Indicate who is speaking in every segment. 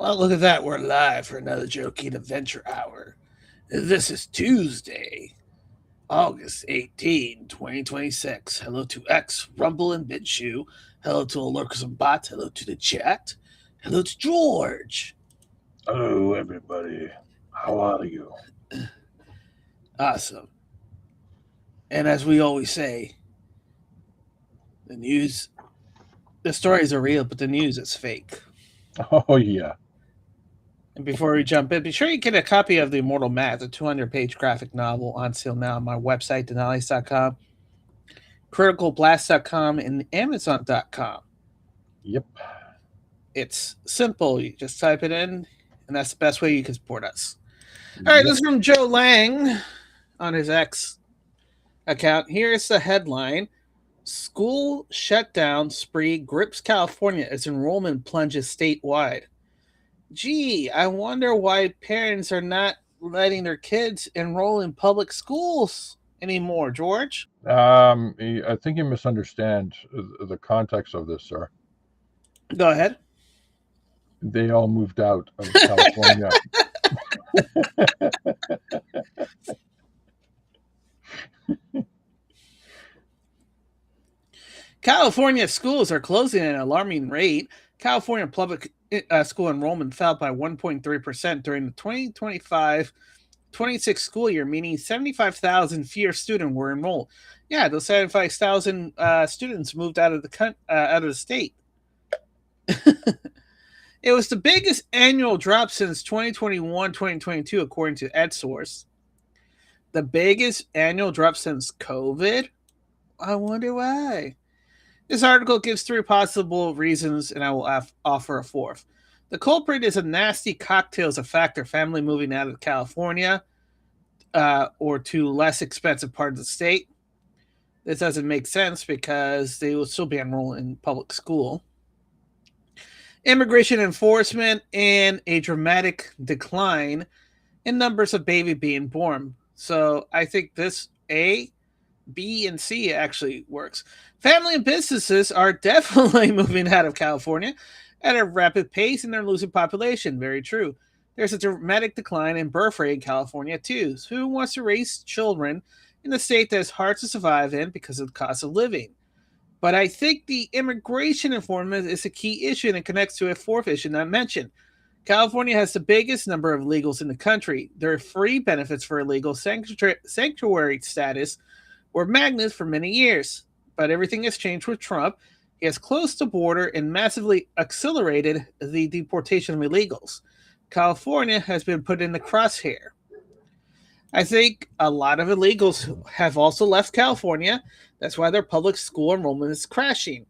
Speaker 1: Well, look at that. We're live for another Joking Adventure Hour. This is Tuesday, August 18, 2026. Hello to X, Rumble, and BitChute. Hello to all lurkers and bots. Hello to the chat. Hello to George.
Speaker 2: Hello, everybody. How are you?
Speaker 1: Awesome. And as we always say, the news, the stories are real, but the news is fake.
Speaker 2: Oh, yeah.
Speaker 1: And before we jump in, be sure you get a copy of The Immortal Matt, a 200-page graphic novel on sale now on my website, Dinales.com, CriticalBlast.com, and Amazon.com.
Speaker 2: Yep.
Speaker 1: It's simple. You just type it in, and that's the best way you can support us. All right,
Speaker 2: Yep.
Speaker 1: this is from Joe Lang on his X account. Here's the headline. School shutdown spree grips California as enrollment plunges statewide. Gee, I wonder why parents are not letting their kids enroll in public schools anymore, George.
Speaker 2: I think you misunderstand the context of this, sir.
Speaker 1: Go ahead.
Speaker 2: They all moved out of California.
Speaker 1: California schools are closing at an alarming rate. California public school enrollment fell by 1.3% during the 2025-26 school year, meaning 75,000 fewer students were enrolled. Yeah, those 75,000 students moved out of the state. It was the biggest annual drop since 2021-2022, according to EdSource. The biggest annual drop since COVID? I wonder why. This article gives three possible reasons, and I will offer a fourth. The culprit is a nasty cocktail as a factor, family moving out of California or to less expensive parts of the state. This doesn't make sense because they will still be enrolled in public school. Immigration enforcement and a dramatic decline in numbers of baby being born. So I think this A, B, and C actually works. Family and businesses are definitely moving out of California at a rapid pace and they're losing population. Very true. There's a dramatic decline in birth rate in California, too. So who wants to raise children in a state that's hard to survive in because of the cost of living? But I think the immigration enforcement is a key issue and it connects to a fourth issue that I mentioned. California has the biggest number of illegals in the country. There are free benefits for illegal sanctuary status were magnets for many years. But everything has changed with Trump. He has closed the border and massively accelerated the deportation of illegals. California has been put in the crosshair. I think a lot of illegals have also left California. That's why their public school enrollment is crashing.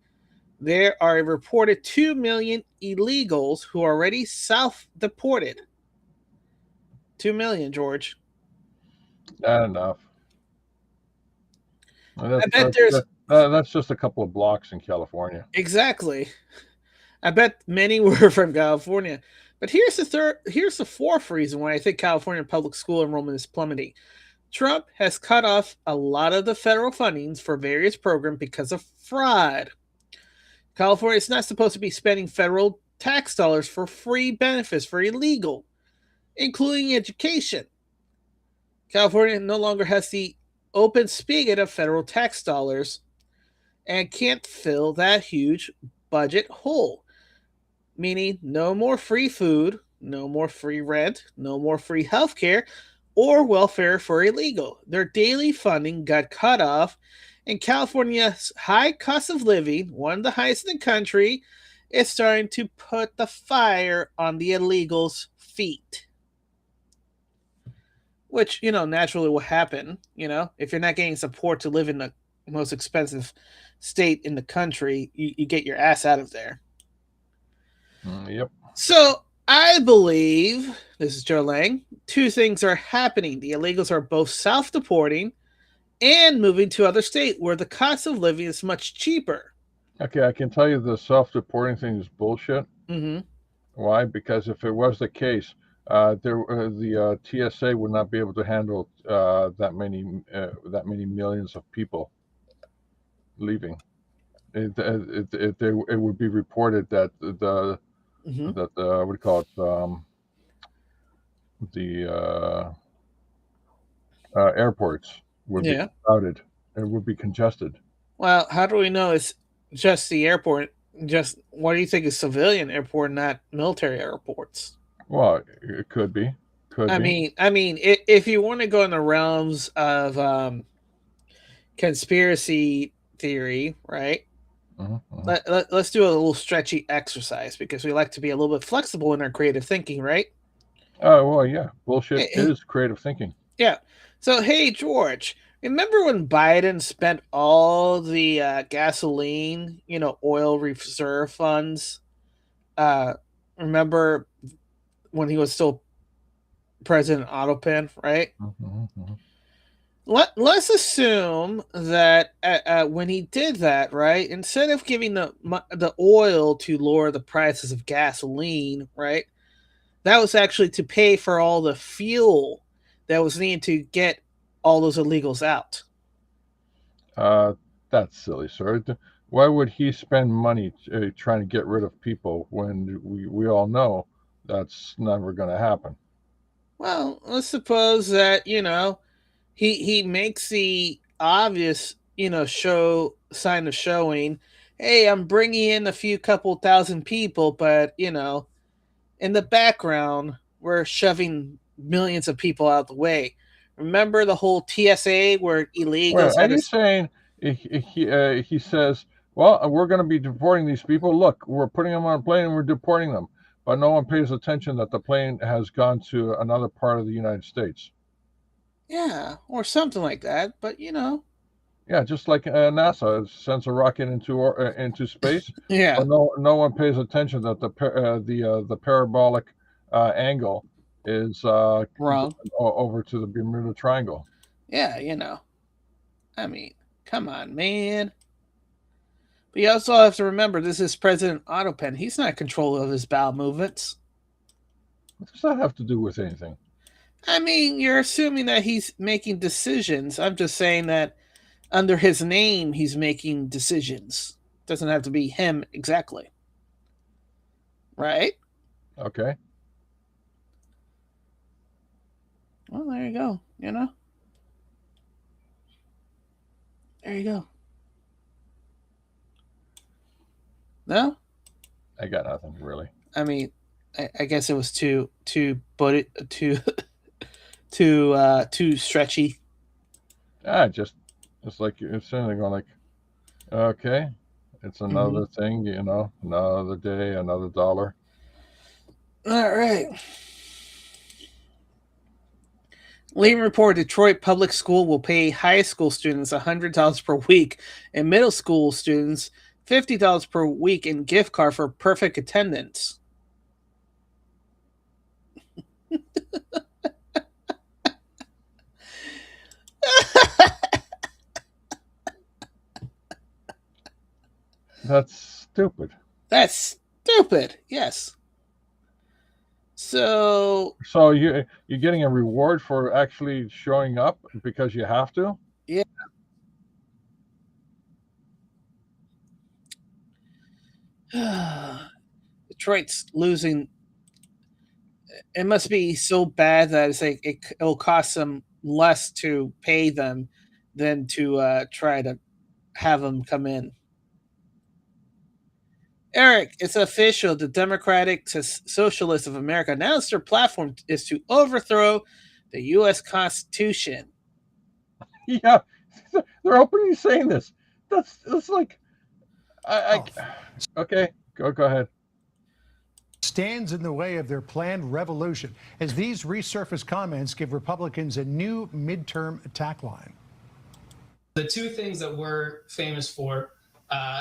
Speaker 1: There are a reported 2 million illegals who are already self-deported. 2 million, George.
Speaker 2: Not enough.
Speaker 1: I bet there's
Speaker 2: That's just a couple of blocks in California.
Speaker 1: Exactly. I bet many were from California. But here's the fourth reason why I think California public school enrollment is plummeting. Trump has cut off a lot of the federal fundings for various programs because of fraud. California is not supposed to be spending federal tax dollars for free benefits for illegal, including education. California no longer has the open spigot of federal tax dollars and can't fill that huge budget hole. Meaning, no more free food, no more free rent, no more free healthcare or welfare for illegal. Their daily funding got cut off, and California's high cost of living, one of the highest in the country, is starting to put the fire on the illegals' feet. Which, naturally will happen, if you're not getting support to live in the most expensive state in the country, you get your ass out of there.
Speaker 2: Yep.
Speaker 1: So I believe, this is Joe Lang, two things are happening. The illegals are both self-deporting and moving to other states where the cost of living is much cheaper.
Speaker 2: Okay, I can tell you the self-deporting thing is bullshit.
Speaker 1: Mm-hmm.
Speaker 2: Why? Because if it was the case, the TSA would not be able to handle that many millions of people leaving. It would be reported that
Speaker 1: Hmm.
Speaker 2: that what do you call it? The airports would be
Speaker 1: Yeah.
Speaker 2: crowded. It would be congested.
Speaker 1: Well, how do we know it's just the airport? Just what do you think is civilian airport, not military airports?
Speaker 2: Well, it could be, could be.
Speaker 1: If you want to go in the realms of conspiracy theory, right?
Speaker 2: Hmm.
Speaker 1: Let's do a little stretchy exercise because we like to be a little bit flexible in our creative thinking, right?
Speaker 2: Oh well, yeah. Bullshit
Speaker 1: Hey,
Speaker 2: is creative thinking.
Speaker 1: yeah. So, hey, George, remember when Biden spent all the gasoline, oil reserve funds? Uh, remember when he was still President Autopen, right?
Speaker 2: Hmm. Hmm.
Speaker 1: Let's assume that when he did that, right, instead of giving the oil to lower the prices of gasoline, right, that was actually to pay for all the fuel that was needed to get all those illegals out.
Speaker 2: Uh, that's silly, sir. Why would he spend money trying to get rid of people when we all know that's never going to happen?
Speaker 1: Well, let's suppose that he makes the obvious show sign of showing, hey, I'm bringing in a few couple thousand people, but in the background we're shoving millions of people out the way. Remember the whole TSA where
Speaker 2: Wait,
Speaker 1: illegals
Speaker 2: are
Speaker 1: had to.
Speaker 2: you saying he says, "Well, we're going to be deporting these people. Look, we're putting them on a plane and we're deporting them," but no one pays attention that the plane has gone to another part of the United States.
Speaker 1: Yeah, or something like that, but
Speaker 2: Yeah, just like NASA sends a rocket into space,
Speaker 1: yeah,
Speaker 2: but no one pays attention that the parabolic angle is
Speaker 1: wrong.
Speaker 2: over to the Bermuda Triangle.
Speaker 1: Yeah, I mean, come on, man. But you also have to remember this is President Autopen. He's not in control of his bowel movements.
Speaker 2: What does that have to do with anything?
Speaker 1: I mean, you're assuming that he's making decisions. I'm just saying that under his name, he's making decisions. Doesn't have to be him exactly, right?
Speaker 2: Okay,
Speaker 1: Well, there you go. There you go. No,
Speaker 2: I got nothing really.
Speaker 1: I mean, I guess it was but it too stretchy.
Speaker 2: Just like you're sitting there going like, okay, it's
Speaker 1: Mm-hmm.
Speaker 2: another thing, another day, another dollar.
Speaker 1: All right. Leading report: Detroit Public School will pay high school students $100 per week, and middle school students $50 per week in gift card for perfect attendance.
Speaker 2: That's stupid.
Speaker 1: That's stupid. Yes. So
Speaker 2: So you're getting a reward for actually showing up because you have to.
Speaker 1: yeah, Detroit's losing. It must be so bad that it'll cost them less to pay them than to try to have them come in. Eric, it's official. The Democratic Socialists of America announced their platform is to overthrow the U.S. Constitution.
Speaker 2: Yeah, they're openly saying this. That's like I okay. Go ahead.
Speaker 3: Stands in the way of their planned revolution as these resurfaced comments give Republicans a new midterm attack line.
Speaker 4: The two things that we're famous for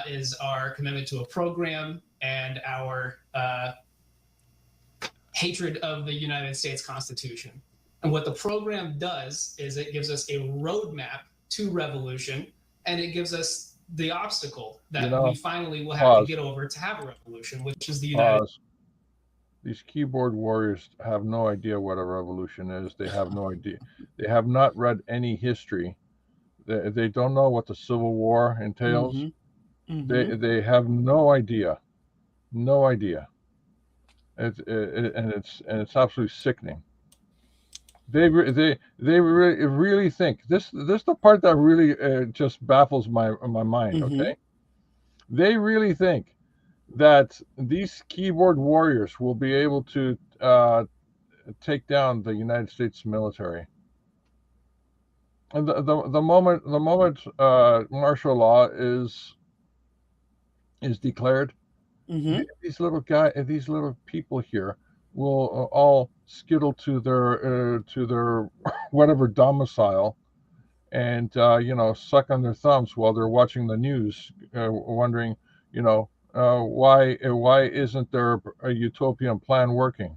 Speaker 4: is our commitment to a program and our hatred of the United States Constitution. And what the program does is it gives us a roadmap to revolution, and it gives us the obstacle that we finally will have to get over to have a revolution, which is the United States.
Speaker 2: These keyboard warriors have no idea what a revolution is. They have no idea. They have not read any history. They don't know what the Civil War entails.
Speaker 1: Mm-hmm. Mm-hmm.
Speaker 2: They have no idea. No idea. And it's absolutely sickening. They really think this is the part that really just baffles my mind.
Speaker 1: Mm-hmm.
Speaker 2: Okay, they really think that these keyboard warriors will be able to take down the United States military. And the moment martial law is declared,
Speaker 1: Mm-hmm.
Speaker 2: these little people here will all skittle to their whatever domicile, and suck on their thumbs while they're watching the news, wondering, why isn't there a utopian plan working?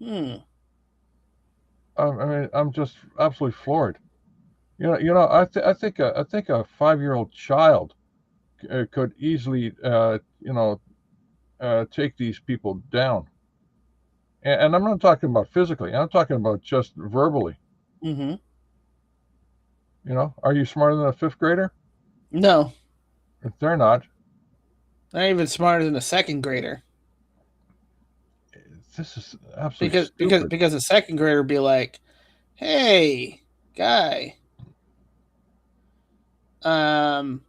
Speaker 1: Hmm.
Speaker 2: I mean, I'm just absolutely floored. I think a 5-year-old child could easily, take these people down. And I'm not talking about physically. I'm talking about just verbally.
Speaker 1: Mm-hmm.
Speaker 2: Are you smarter than a fifth grader?
Speaker 1: No,
Speaker 2: If they're not,
Speaker 1: not even smarter than a second grader.
Speaker 2: this is absolutely stupid.
Speaker 1: Because a second grader would be like, "Hey, guy, um,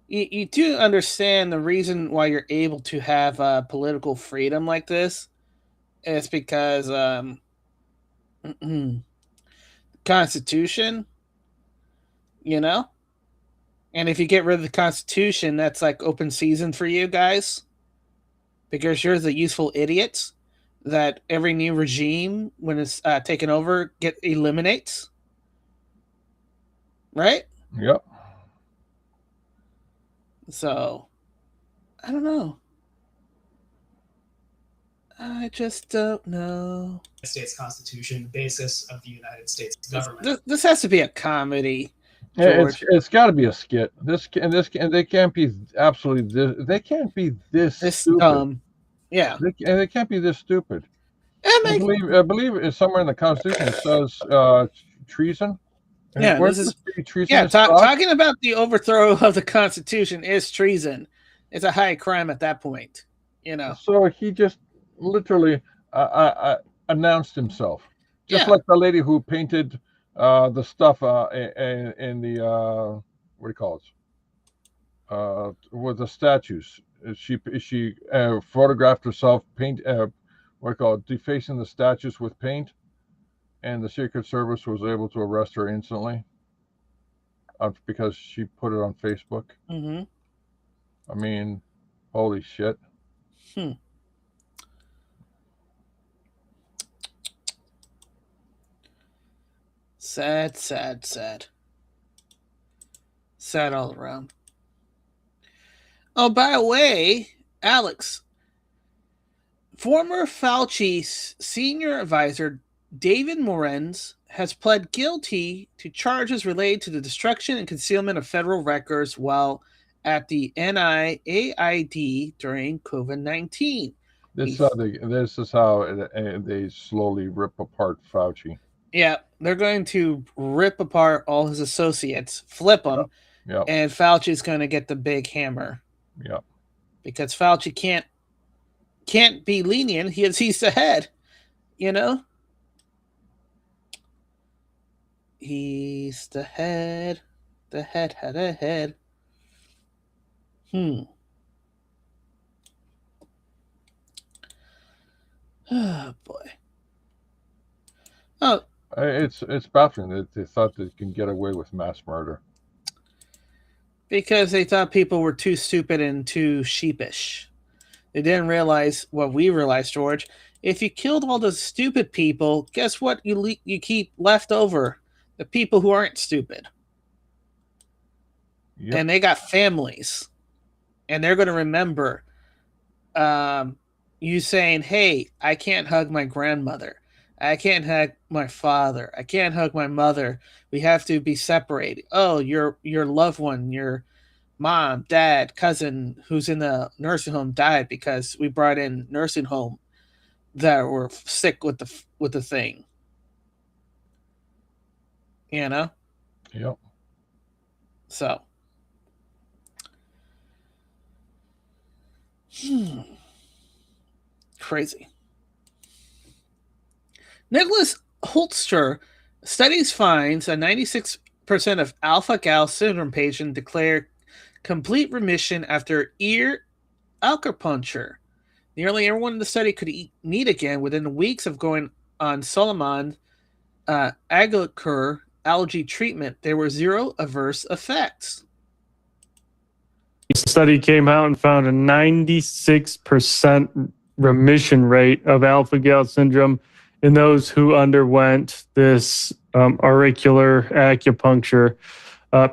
Speaker 1: you do understand the reason why you're able to have political freedom like this? It's because Constitution, you know." And if you get rid of the Constitution, that's like open season for you guys. Because you're the useful idiots that every new regime, when it's taken over, eliminates. Right?
Speaker 2: Yep.
Speaker 1: So, I don't know. I just don't know.
Speaker 4: States Constitution, the basis of the United States government.
Speaker 1: This has to be a comedy.
Speaker 2: George.
Speaker 1: George.
Speaker 2: It's got to be a skit. They can't be absolutely this. They can't be this stupid.
Speaker 1: Yeah.
Speaker 2: They can't be this stupid.
Speaker 1: I
Speaker 2: believe it's somewhere in the Constitution it says treason.
Speaker 1: Yeah, this is talking about the overthrow of the Constitution is treason. It's a high crime at that point.
Speaker 2: So he just literally announced himself, just like the lady who painted the stuff in the what do you call it? With the statues. She photographed herself defacing the statues with paint, and the Secret Service was able to arrest her instantly because she put it on Facebook.
Speaker 1: Mm-hmm.
Speaker 2: I mean, holy shit.
Speaker 1: Sad, sad, sad. Sad all around. Oh, by the way, Alex, former Fauci senior advisor David Morenz has pled guilty to charges related to the destruction and concealment of federal records while at the NIAID during COVID-19.
Speaker 2: This is how they slowly rip apart Fauci.
Speaker 1: Yeah, they're going to rip apart all his associates, flip them, and Fauci's going to get the big hammer.
Speaker 2: Yeah,
Speaker 1: because Fauci can't be lenient. He's the head, He's the head. The head had a head. Oh boy. Oh,
Speaker 2: it's baffling that they thought they can get away with mass murder
Speaker 1: because they thought people were too stupid and too sheepish. They didn't realize what we realized, George. If you killed all the stupid people, guess what? You keep left over the people who aren't stupid. Yep. And they got families, and they're going to remember you saying, "Hey, I can't hug my grandmother. I can't hug my father. I can't hug my mother. We have to be separated. Oh, your loved one, your mom, dad, cousin who's in the nursing home died because we brought in nursing home that were sick with the thing."
Speaker 2: Yep.
Speaker 1: So Crazy. Nicholas Holster studies finds a 96% of alpha-gal syndrome patients declare complete remission after ear acupuncture. Nearly everyone in the study could eat meat again within weeks of going on Solomon Agriculture algae treatment. There were 0 adverse effects.
Speaker 5: The study came out and found a 96% remission rate of alpha-gal syndrome in those who underwent this auricular acupuncture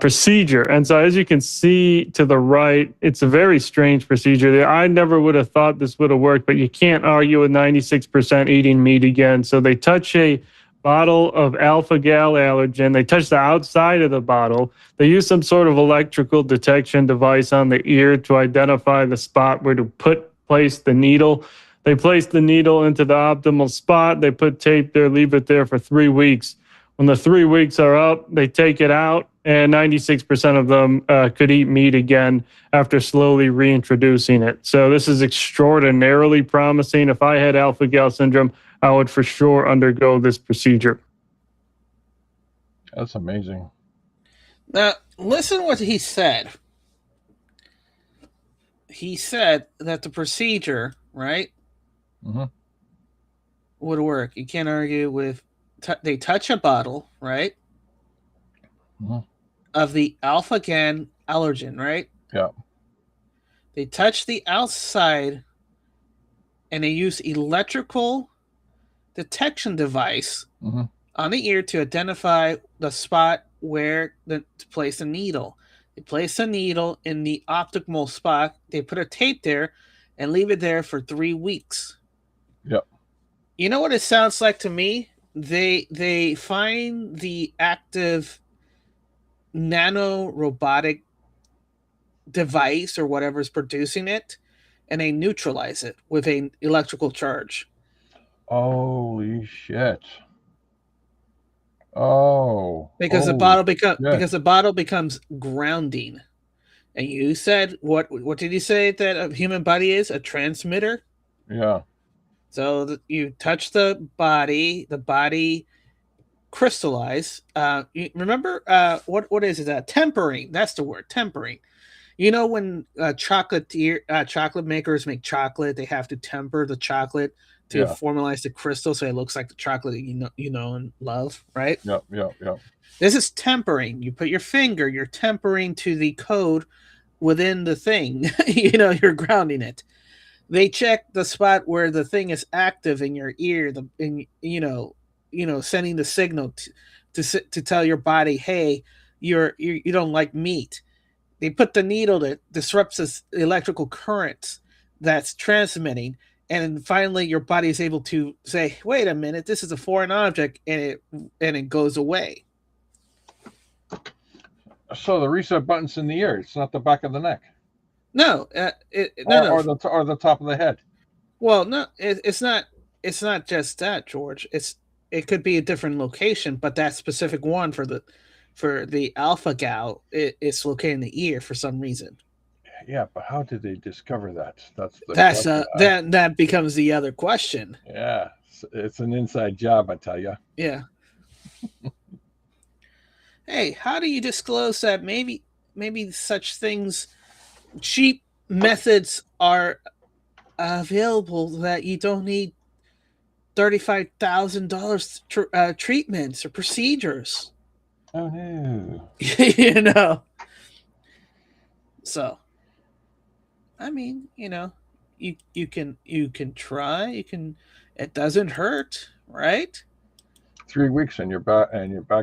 Speaker 5: procedure. And so as you can see to the right, it's a very strange procedure. I never would have thought this would have worked, but you can't argue with 96% eating meat again. So they touch a bottle of alpha-gal allergen. They touch the outside of the bottle. They use some sort of electrical detection device on the ear to identify the spot where to place the needle. They place the needle into the optimal spot. They put tape there, leave it there for 3 weeks. When the 3 weeks are up, they take it out, and 96% of them could eat meat again after slowly reintroducing it. So this is extraordinarily promising. If I had alpha-gal syndrome, I would for sure undergo this procedure.
Speaker 2: That's amazing.
Speaker 1: Now, listen what he said. He said that the procedure, right, would work. You can't argue with... they touch a bottle, right, of the alpha-gal allergen, right?
Speaker 2: Yeah.
Speaker 1: They touch the outside, and they use electrical detection device on the ear to identify the spot where to place the needle. They place the needle in the optimal spot. They put a tape there and leave it there for 3 weeks.
Speaker 2: Yep.
Speaker 1: You know what it sounds like to me? They find the active nano robotic device or whatever's producing it, and they neutralize it with an electrical charge.
Speaker 2: Holy shit! Oh,
Speaker 1: because the bottle becomes grounding. And you said what did you say that a human body is? A transmitter?
Speaker 2: Yeah.
Speaker 1: So you touch the body crystallize. Remember what is it? Tempering. That's the word, tempering. You know when chocolate makers make chocolate, they have to temper the chocolate to formalize the crystal so it looks like the chocolate you know and love, right?
Speaker 2: Yep.
Speaker 1: This is tempering. You put your finger, you're tempering to the code within the thing. You're grounding it. They check the spot where the thing is active in your ear, sending the signal to tell your body, hey, you don't like meat. They put the needle that disrupts this electrical current that's transmitting, and finally your body is able to say, wait a minute, this is a foreign object, and it goes away.
Speaker 2: So the reset button's in the ear. It's not the back of the neck.
Speaker 1: No,
Speaker 2: or the top of the head.
Speaker 1: Well, no, it's not. It's not just that, George. It could be a different location, but that specific one for the alpha-gal, it's located in the ear for some reason.
Speaker 2: Yeah, but how did they discover that?
Speaker 1: That becomes the other question.
Speaker 2: Yeah, it's an inside job, I tell you.
Speaker 1: Yeah. Hey, how do you disclose that maybe such things, cheap methods are available that you don't need $35,000 treatments or procedures?
Speaker 2: Oh
Speaker 1: no. So, I mean, you can try. It doesn't hurt, right?
Speaker 2: 3 weeks and you're back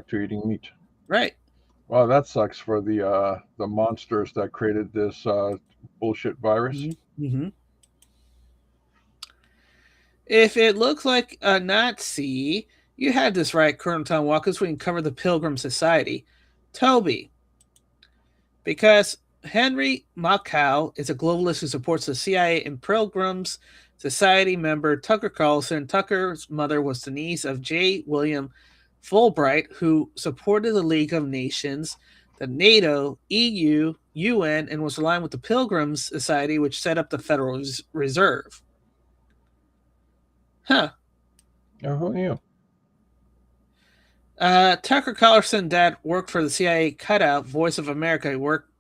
Speaker 2: to eating meat.
Speaker 1: Right.
Speaker 2: Well, that sucks for the monsters that created this bullshit virus.
Speaker 1: Mm-hmm. If it looks like a Nazi, you had this right, Colonel Tom Walkers. We can cover the Pilgrim Society. Toby. Because Henry Makow is a globalist who supports the CIA and Pilgrims Society member Tucker Carlson. Tucker's mother was the niece of J. William Fulbright, who supported the League of Nations the NATO, EU, UN, and was aligned with the Pilgrims Society, which set up the Federal Reserve. Huh.
Speaker 2: Oh, who knew?
Speaker 1: Tucker Carlson's dad worked for the CIA cutout, Voice of America. He worked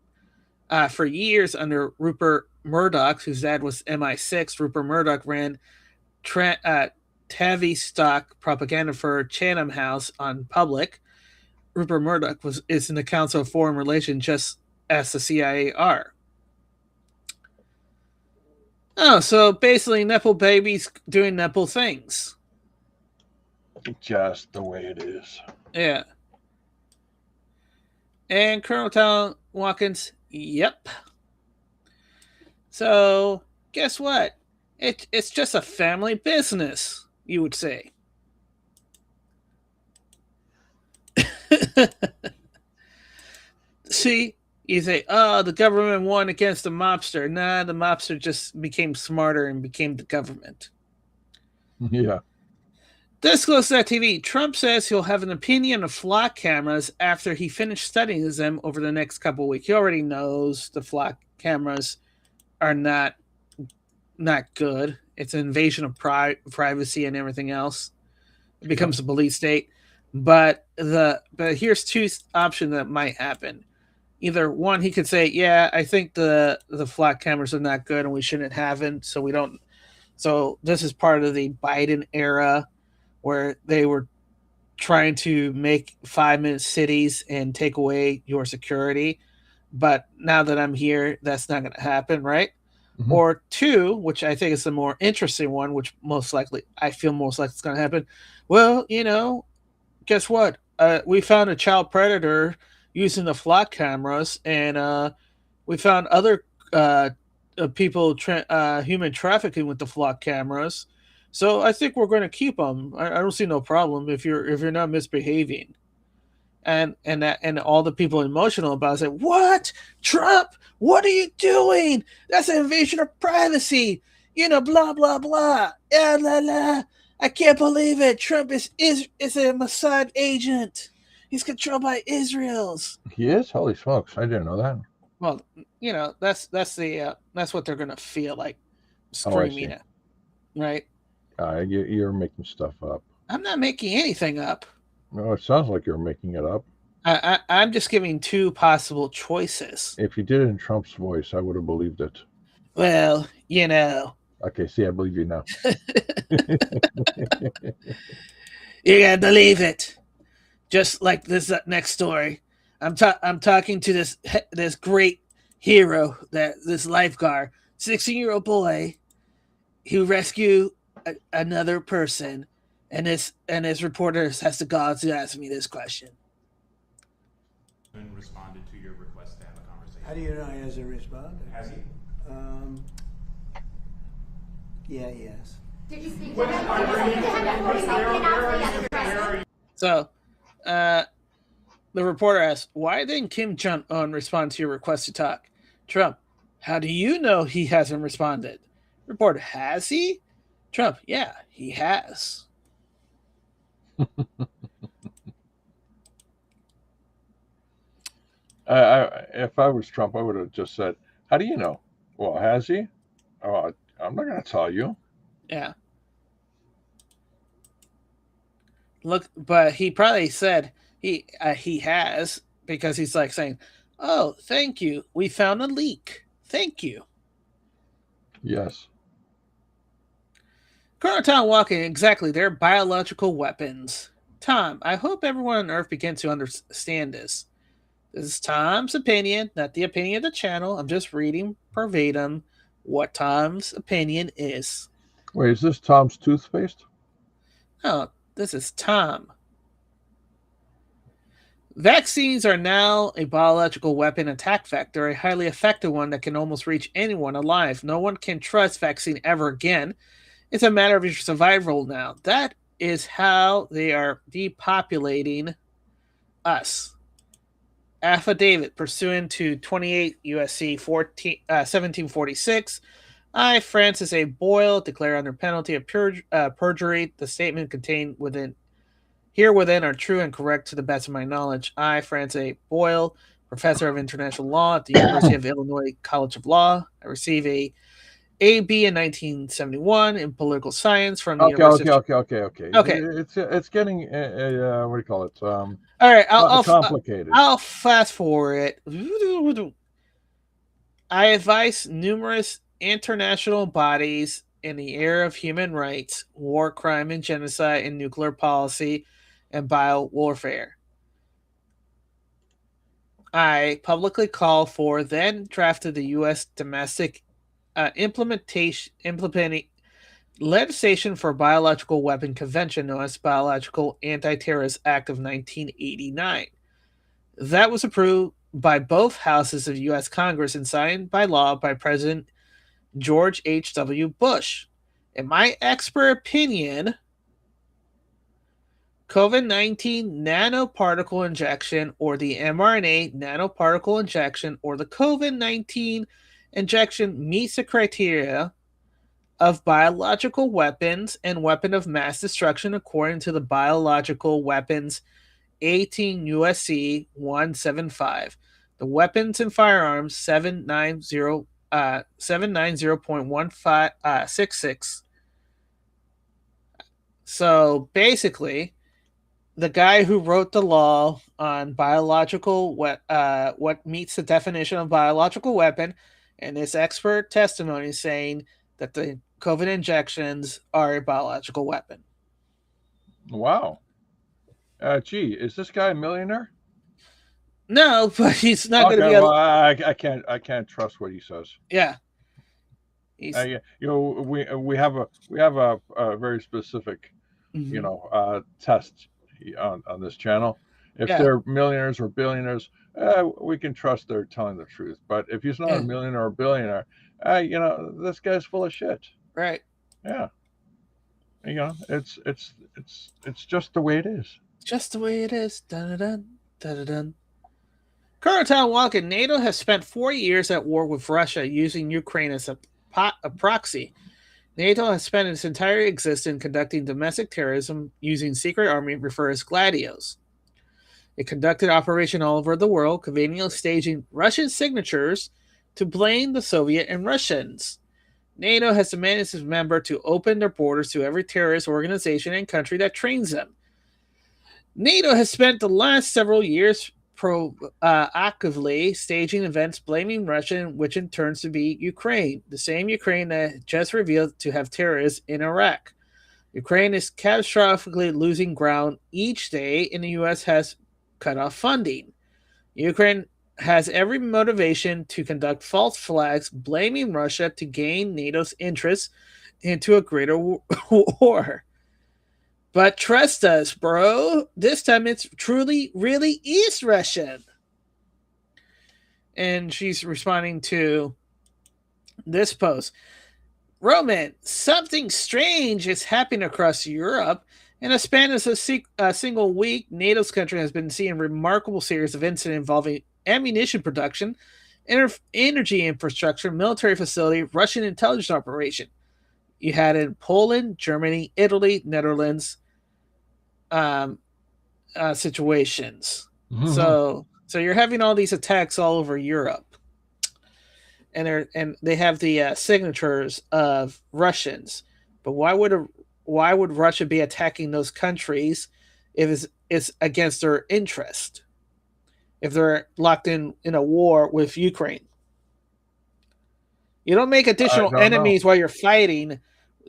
Speaker 1: for years under Rupert Murdoch, whose dad was MI6. Rupert Murdoch ran Tavistock propaganda for Chatham House on Public. Rupert Murdoch is in the Council of Foreign Relations, just as the CIA are. Oh, so basically, Nepo babies doing Nepo things.
Speaker 2: Just the way it is.
Speaker 1: Yeah. And Colonel Tom Watkins, yep. So, guess what? It's just a family business, you would say. See, you say, oh, the government won against the mobster. Nah, the mobster just became smarter and became the government.
Speaker 2: Yeah.
Speaker 1: Disclose.tv. Trump says he'll have an opinion of flock cameras after he finished studying them over the next couple of weeks. He already knows the flock cameras are not good. It's an invasion of privacy and everything else. It becomes a police state. But here's two options that might happen. Either one, he could say, yeah, I think the flock cameras are not good and we shouldn't have them, so we don't. So this is part of the Biden era where they were trying to make 5-minute cities and take away your security. But now that I'm here, that's not going to happen, right? Mm-hmm. Or two, which I think is the more interesting one, which I feel most likely it's going to happen. Well, guess what? We found a child predator using the flock cameras, and we found other people human trafficking with the flock cameras. So I think we're going to keep them. I don't see no problem if you're not misbehaving. And all the people emotional about it say, what? Trump, what are you doing? That's an invasion of privacy. Blah, blah, blah. Yeah, la, la. I can't believe it. Trump is a Mossad agent. He's controlled by Israel's.
Speaker 2: He is? Holy smokes. I didn't know that.
Speaker 1: Well, that's what they're going to feel like screaming at. Right?
Speaker 2: You're making stuff up.
Speaker 1: I'm not making anything up.
Speaker 2: No, it sounds like you're making it up.
Speaker 1: I'm just giving two possible choices.
Speaker 2: If you did it in Trump's voice, I would have believed it.
Speaker 1: Well,
Speaker 2: Okay, see, I believe you now.
Speaker 1: You gotta believe it. Just like this next story. I'm talking to this great hero, this lifeguard, 16-year-old boy who rescued another person. And this reporter has the gall to ask me this question.
Speaker 6: And responded to your request to have a conversation.
Speaker 7: How do you know he hasn't responded?
Speaker 6: Has he?
Speaker 7: Yeah, yes.
Speaker 8: Did you speak to him?
Speaker 1: So, the reporter asked, why didn't Kim Jong-un respond to your request to talk? Trump, how do you know he hasn't responded? Reporter, has he? Trump, yeah, he has.
Speaker 2: If I was Trump, I would have just said, how do you know? Well, has he? Oh, I'm not going to tell you.
Speaker 1: Yeah. Look, but he probably said he has, because he's like saying, oh, thank you. We found a leak. Thank you.
Speaker 2: Yes.
Speaker 1: Colonel Tom Walking, exactly. They're biological weapons. Tom, I hope everyone on Earth begins to understand this. This is Tom's opinion, not the opinion of the channel. I'm just reading verbatim what Tom's opinion is.
Speaker 2: Wait, is this Tom's toothpaste?
Speaker 1: Oh, this is Tom. Vaccines are now a biological weapon attack vector, a highly effective one that can almost reach anyone alive. No one can trust vaccine ever again. It's a matter of your survival now. That is how they are depopulating us. Affidavit pursuant to 28 USC 1746. I, Francis A. Boyle, declare under penalty of perjury the statement contained within are true and correct to the best of my knowledge. I, Francis A. Boyle, professor of international law at the University of Illinois College of Law. I received a AB in 1971 in political science from the University of
Speaker 2: Okay. It's getting what do you call it?
Speaker 1: All right,
Speaker 2: complicated.
Speaker 1: I'll fast forward it. I advise numerous international bodies in the area of human rights, war crime and genocide, and nuclear policy and bio warfare. I publicly call for then drafted the U.S. domestic implementing legislation for biological weapon convention known as Biological Anti-Terrorist Act of 1989. That was approved by both houses of U.S. Congress and signed by law by President George H.W. Bush. In my expert opinion, COVID-19 nanoparticle injection or the mRNA nanoparticle injection or the COVID-19 injection meets the criteria of biological weapons and weapon of mass destruction according to the Biological Weapons 18 USC 175. The Weapons and Firearms 790.1566. So basically, the guy who wrote the law on biological what meets the definition of biological weapon and his expert testimony saying that the COVID injections are a biological weapon.
Speaker 2: Wow. Gee, is this guy a millionaire?
Speaker 1: No, but he's not going to be.
Speaker 2: I can't trust what he says.
Speaker 1: Yeah.
Speaker 2: We have a very specific, test on this channel. If they're millionaires or billionaires, we can trust they're telling the truth. But if he's not a millionaire or billionaire, this guy's full of shit.
Speaker 1: Right.
Speaker 2: Yeah. It's just the way it is.
Speaker 1: Just the way it is. Dun-dun-dun, dun-dun-dun. Current Town Walking, NATO has spent 4 years at war with Russia using Ukraine as a proxy. NATO has spent its entire existence conducting domestic terrorism using secret army referred as gladios. It conducted operations all over the world, conveniently staging Russian signatures to blame the Soviet and Russians. NATO has demanded its members to open their borders to every terrorist organization and country that trains them. NATO has spent the last several years actively staging events blaming Russia, which in turns to be Ukraine, the same Ukraine that just revealed to have terrorists in Iraq. Ukraine is catastrophically losing ground each day, and the U.S. has cut off funding. Ukraine has every motivation to conduct false flags, blaming Russia to gain NATO's interest into a greater war. But trust us, bro. This time it's truly, really is Russian. And she's responding to this post. Roman, something strange is happening across Europe. In a span of a single week, NATO's country has been seeing a remarkable series of incidents involving ammunition production, energy infrastructure, military facility, Russian intelligence operation. You had in Poland, Germany, Italy, Netherlands situations. Mm-hmm. So you're having all these attacks all over Europe, and they have the signatures of Russians. But why would Russia be attacking those countries if it's against their interest? If they're locked in a war with Ukraine, you don't make additional enemies while you're fighting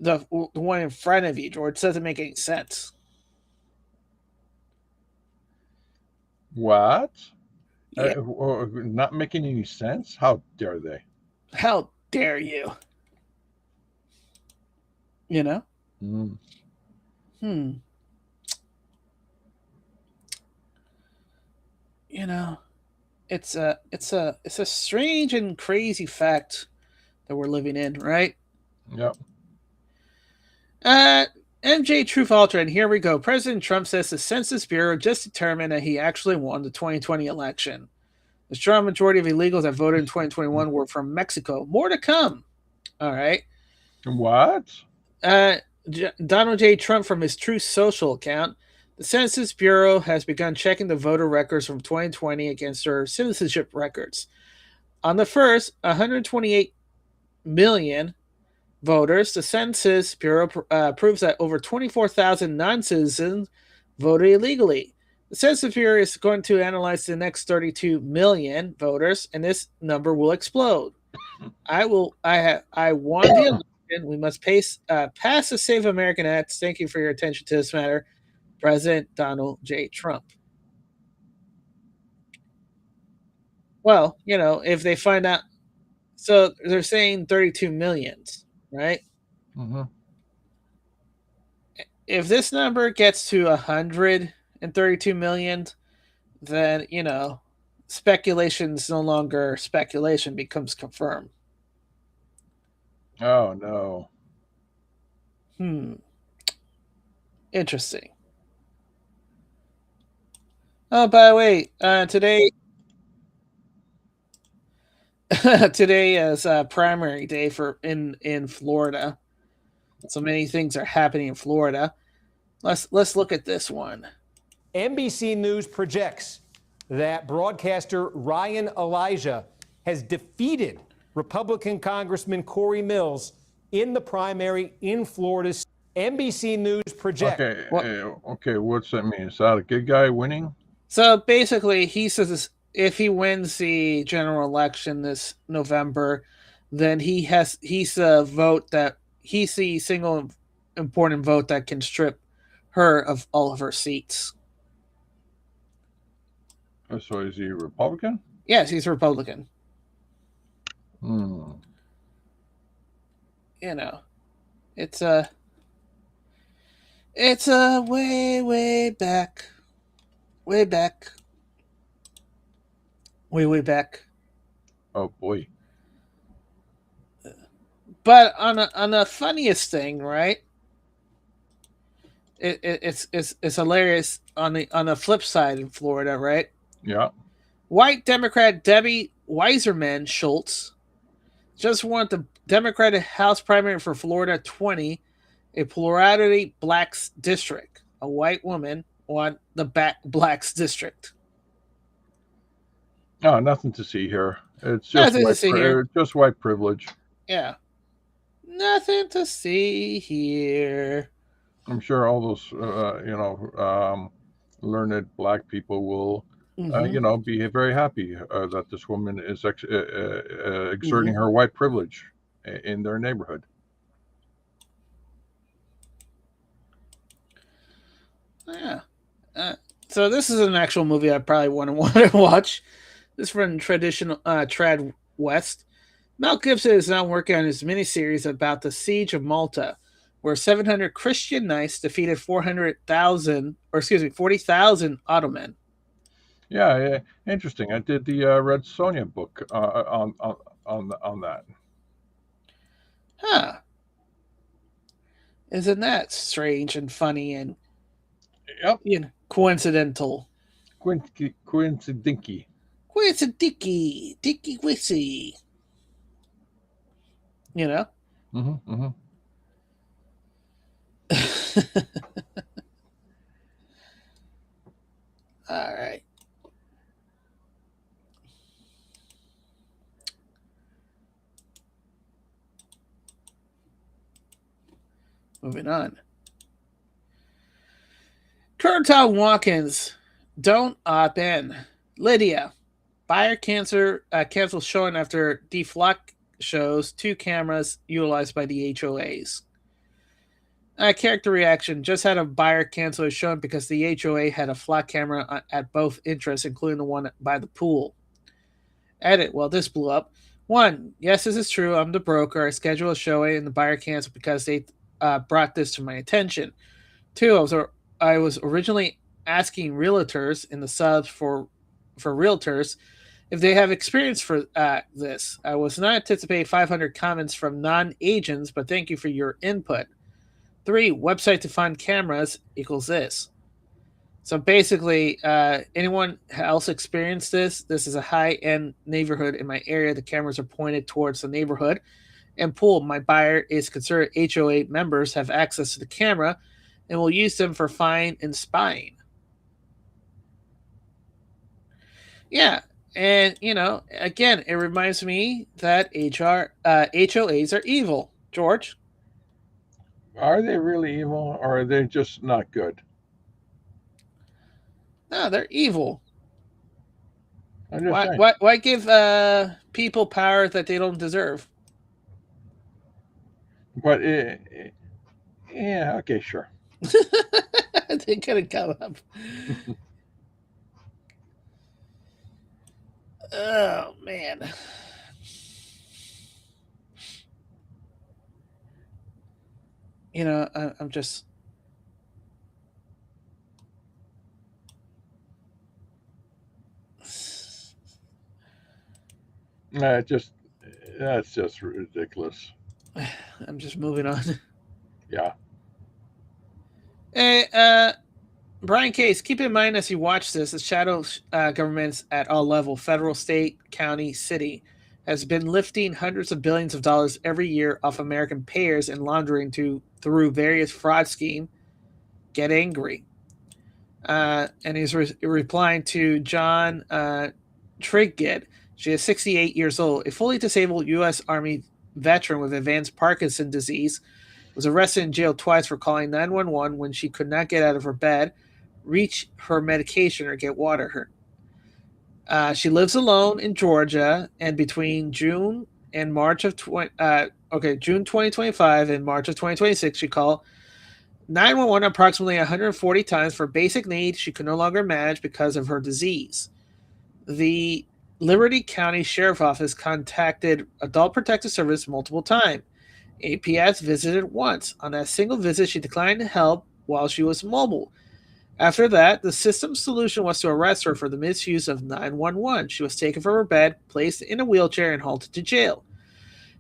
Speaker 1: the one in front of you, George. It doesn't make any sense.
Speaker 2: What? Yeah. Not making any sense? How dare they?
Speaker 1: How dare you? You know? You know, it's a strange and crazy fact that we're living in, right?
Speaker 2: Yep.
Speaker 1: MJ Truth Ultra, and here we go. President Trump says the Census Bureau just determined that he actually won the 2020 election. The strong majority of illegals that voted in 2021 were from Mexico. More to come. All right.
Speaker 2: What?
Speaker 1: Donald J. Trump from his Truth Social account. The Census Bureau has begun checking the voter records from 2020 against their citizenship records. On the first 128 million voters, the Census Bureau proves that over 24,000 non-citizens voted illegally. The Census Bureau is going to analyze the next 32 million voters, and this number will explode. I won the election. We must pass the Save American Act. Thank you for your attention to this matter, President Donald J. Trump. Well, if they find out, so they're saying 32 millions, right?
Speaker 2: Mm-hmm.
Speaker 1: If this number gets to 132 million, then, speculation is no longer speculation, becomes confirmed.
Speaker 2: Oh, no.
Speaker 1: Interesting. Oh, by the way, today is primary day in Florida. So many things are happening in Florida. Let's look at this one.
Speaker 8: NBC News projects that broadcaster Ryan Elijah has defeated Republican Congressman Corey Mills in the primary in Florida. NBC News projects.
Speaker 2: Okay, what's that mean? Is that a good guy winning?
Speaker 1: So basically, he says if he wins the general election this November, then he's a vote that he's the single important vote that can strip her of all of her seats.
Speaker 2: So is he a Republican?
Speaker 1: Yes, he's a Republican. It's a way back. Way back. Way back.
Speaker 2: Oh boy.
Speaker 1: But on the funniest thing, right? It's hilarious on the flip side in Florida, right?
Speaker 2: Yeah.
Speaker 1: White Democrat Debbie Weiserman Schultz just won the Democratic House primary for Florida 20, a plurality blacks district. A white woman won the blacks district.
Speaker 2: Oh, nothing to see here. It's just just white privilege.
Speaker 1: Yeah. Nothing to see here.
Speaker 2: I'm sure all those, learned black people will, be very happy that this woman is exerting her white privilege in their neighborhood.
Speaker 1: Yeah. So this is an actual movie I probably want to watch. This is from traditional Trad West. Mel Gibson is now working on his miniseries about the Siege of Malta, where 700 Christian knights defeated 40,000 Ottoman.
Speaker 2: Yeah, interesting. I did the Red Sonja book on that.
Speaker 1: Huh. Isn't that strange and funny and coincidental?
Speaker 2: Coincidinky.
Speaker 1: Dicky Wissy. All right. Moving on. Curtin Watkins, don't opt in. Lydia, buyer cancels showing after deflock shows 2 cameras utilized by the HOAs. Character reaction, just had a buyer cancel a showing because the HOA had a flock camera at both interests, including the one by the pool. Edit, well, this blew up. 1, yes, this is true. I'm the broker. I scheduled a showing and the buyer canceled because they brought this to my attention. 2, I was originally asking realtors in the subs for realtors if they have experience for this. I was not anticipating 500 comments from non-agents, but thank you for your input. 3, website to find cameras equals this. So basically, anyone else experienced this? This is a high-end neighborhood in my area. The cameras are pointed towards the neighborhood. And pool, my buyer is considered HOA members have access to the camera. and will use them for fine and spying. Yeah, and again, it reminds me that HOAs are evil. George,
Speaker 2: Are they really evil, or are they just not good?
Speaker 1: no, they're evil.
Speaker 2: I'm just
Speaker 1: Why?
Speaker 2: saying.
Speaker 1: Why give people power that they don't deserve?
Speaker 2: But yeah, okay, sure.
Speaker 1: They couldn't come up. Oh man. I'm just.
Speaker 2: Just that's just ridiculous.
Speaker 1: I'm just moving on.
Speaker 2: Yeah.
Speaker 1: Hey, Brian Case, keep in mind as you watch this, the shadow governments at all levels, federal, state, county, city, has been lifting hundreds of billions of dollars every year off American payers and laundering through various fraud schemes. Get angry. And he's replying to John Trigget. She is 68 years old, a fully disabled U.S. Army veteran with advanced Parkinson's disease, was arrested and jailed twice for calling 911 when she could not get out of her bed, reach her medication, or get water. She lives alone in Georgia, and between June 2025 and March of 2026, she called 911 approximately 140 times for basic needs she could no longer manage because of her disease. The Liberty County Sheriff's Office contacted Adult Protective Service multiple times. APS visited once. On that single visit, she declined help while she was mobile. After that, the system's solution was to arrest her for the misuse of 911. She was taken from her bed, placed in a wheelchair, and halted to jail.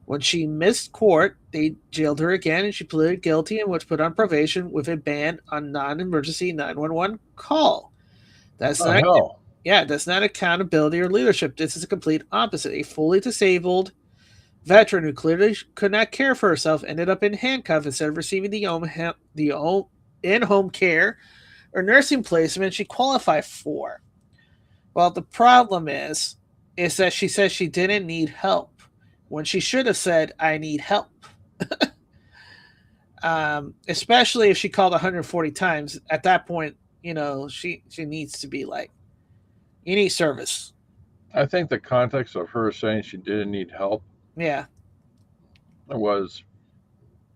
Speaker 1: When she missed court, they jailed her again, and she pleaded guilty and was put on probation with a ban on non-emergency 911 call. That's not accountability or leadership. This is a complete opposite. A fully disabled veteran who clearly could not care for herself ended up in handcuffs instead of receiving the in-home care or nursing placement she qualified for. Well, the problem is that she says she didn't need help when she should have said, I need help. Especially if she called 140 times. At that point, she needs to be like, you need service.
Speaker 2: I think the context of her saying she didn't need help
Speaker 1: Yeah.
Speaker 2: was,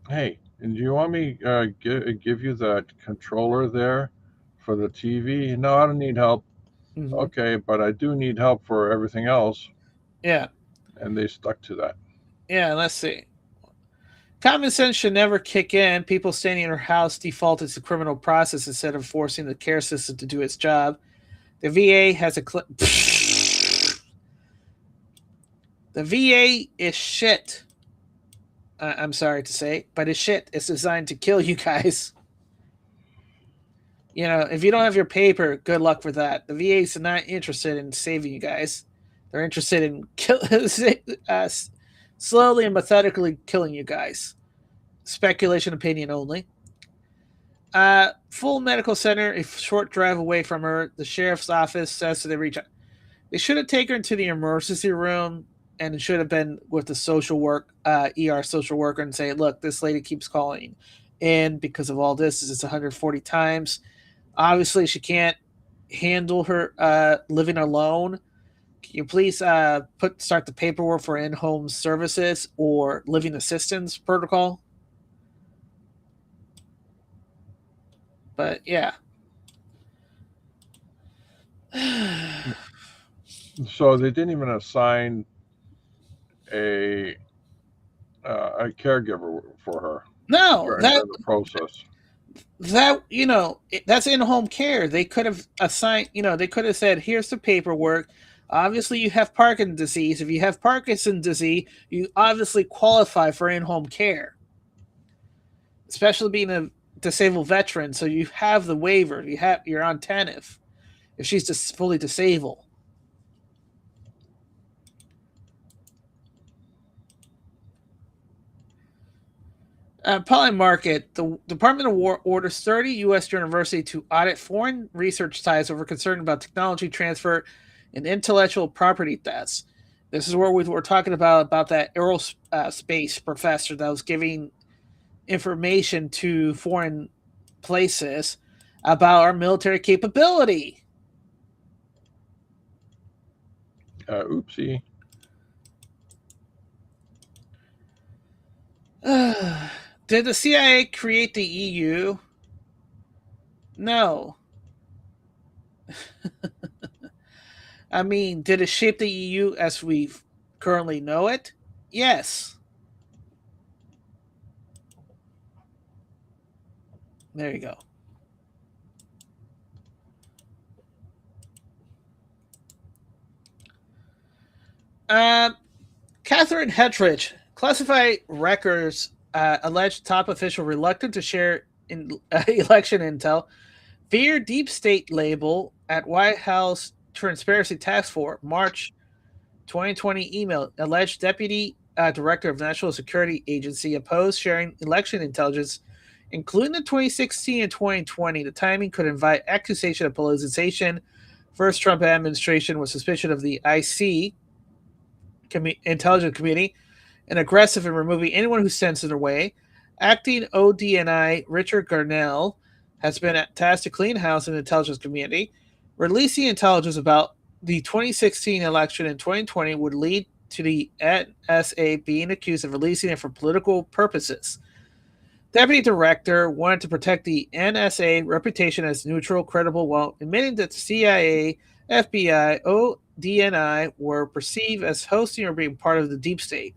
Speaker 2: hey, do you want me give you that controller there for the TV? No, I don't need help.
Speaker 1: Mm-hmm.
Speaker 2: Okay, but I do need help for everything else.
Speaker 1: Yeah.
Speaker 2: And they stuck to that.
Speaker 1: Yeah, let's see. Common sense should never kick in. People staying in her house default to the criminal process instead of forcing the care system to do its job. The VA has the VA is shit. I'm sorry to say, but it's shit. It's designed to kill you guys. If you don't have your paper, good luck with that. The VA is not interested in saving you guys. They're interested in slowly and methodically killing you guys. Speculation, opinion only. Full medical center, a short drive away from her. The sheriff's office says to they should have taken her into the emergency room, and it should have been with the social work, ER social worker, and say, look, this lady keeps calling in because of all this. It's 140 times. Obviously, she can't handle her living alone. Can you please start the paperwork for in-home services or living assistance protocol? But yeah.
Speaker 2: So they didn't even assign a caregiver for her.
Speaker 1: No,
Speaker 2: during the process.
Speaker 1: That's in-home care. They could have assigned, they could have said, here's the paperwork. Obviously, you have Parkinson's disease. If you have Parkinson's disease, you obviously qualify for in-home care, especially being a disabled veteran. So you have the waiver. You're on TANF if she's just fully disabled. Polymarket, the Department of War orders 30 U.S. universities to audit foreign research ties over concern about technology transfer and intellectual property thefts. This is where we were talking about that aerospace professor that was giving information to foreign places about our military capability.
Speaker 2: Oopsie.
Speaker 1: Did the CIA create the EU? No. I mean, did it shape the EU as we currently know it? Yes. There you go. Catherine Hettridge, classified records alleged top official reluctant to share election intel, fear deep state label at White House Transparency Task Force, March 2020 email, alleged deputy director of National Security Agency opposed sharing election intelligence, including the 2016 and 2020. The timing could invite accusation of politicization. First Trump administration was suspicious of the IC intelligence community and aggressive in removing anyone who sends in their way. Acting ODNI Richard Garnell has been tasked to clean house in the intelligence community. Releasing intelligence about the 2016 election in 2020 would lead to the NSA being accused of releasing it for political purposes. Deputy Director wanted to protect the NSA reputation as neutral, credible, while admitting that the CIA, FBI, ODNI were perceived as hosting or being part of the deep state.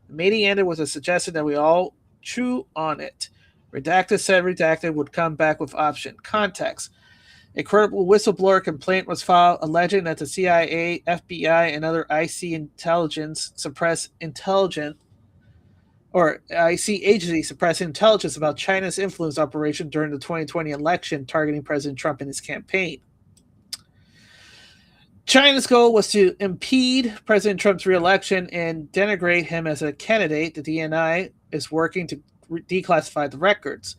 Speaker 1: The meeting ended with a suggestion that we all chew on it. Redacted said redacted would come back with option. Context. A credible whistleblower complaint was filed alleging that the CIA, FBI, and other IC intelligence suppressed intelligence or IC agency suppressed intelligence about China's influence operation during the 2020 election targeting President Trump and his campaign. China's goal was to impede President Trump's re-election and denigrate him as a candidate. The DNI is working to declassify the records.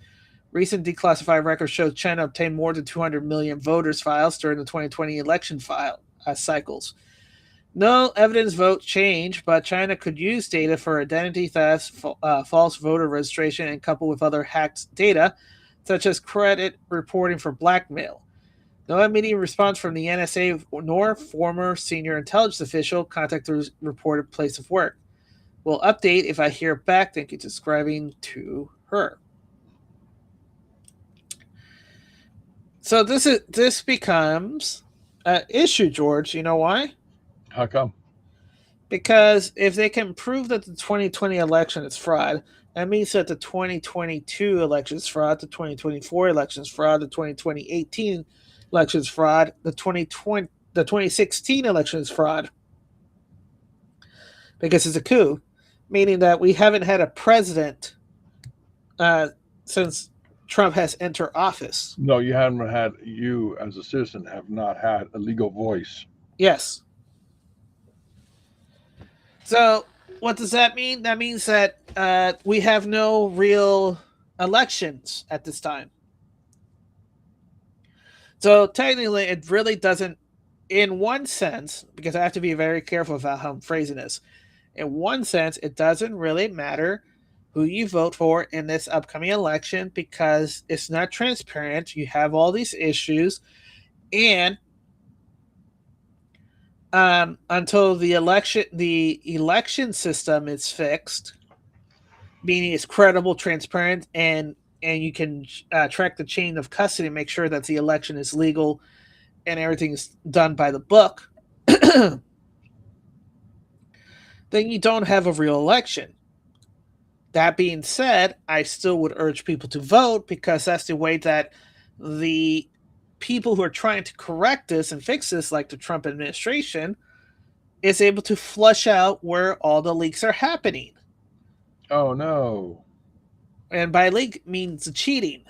Speaker 1: Recent declassified records show China obtained more than 200 million voters' files during the 2020 election cycles. No evidence vote change, but China could use data for identity theft, false voter registration, and coupled with other hacked data, such as credit reporting for blackmail. No immediate response from the NSA nor former senior intelligence official contacted the reported place of work. We'll update if I hear back. Thank you, describing to her. So this becomes an issue, George. You know why?
Speaker 2: How come?
Speaker 1: Because if they can prove that the 2020 election is fraud, that means that the 2022 election is fraud, the 2024 election is fraud, the 2018 election is fraud, the 2016 election is fraud. Because it's a coup, meaning that we haven't had a president since Trump has entered office.
Speaker 2: No, you haven't had, you as a citizen have not had a legal voice.
Speaker 1: Yes. So what does that mean? That means that we have no real elections at this time. So technically, it really doesn't, in one sense, because I have to be very careful about how I'm phrasing this. In one sense, it doesn't really matter who you vote for in this upcoming election because it's not transparent. You have all these issues, and until the election system is fixed, meaning it's credible, transparent, and you can track the chain of custody and make sure that the election is legal and everything's done by the book, then you don't have a real election. That being said, I still would urge people to vote because that's the way that the people who are trying to correct this and fix this, like the Trump administration, is able to flush out where all the leaks are happening.
Speaker 2: Oh, no.
Speaker 1: And by leak means cheating.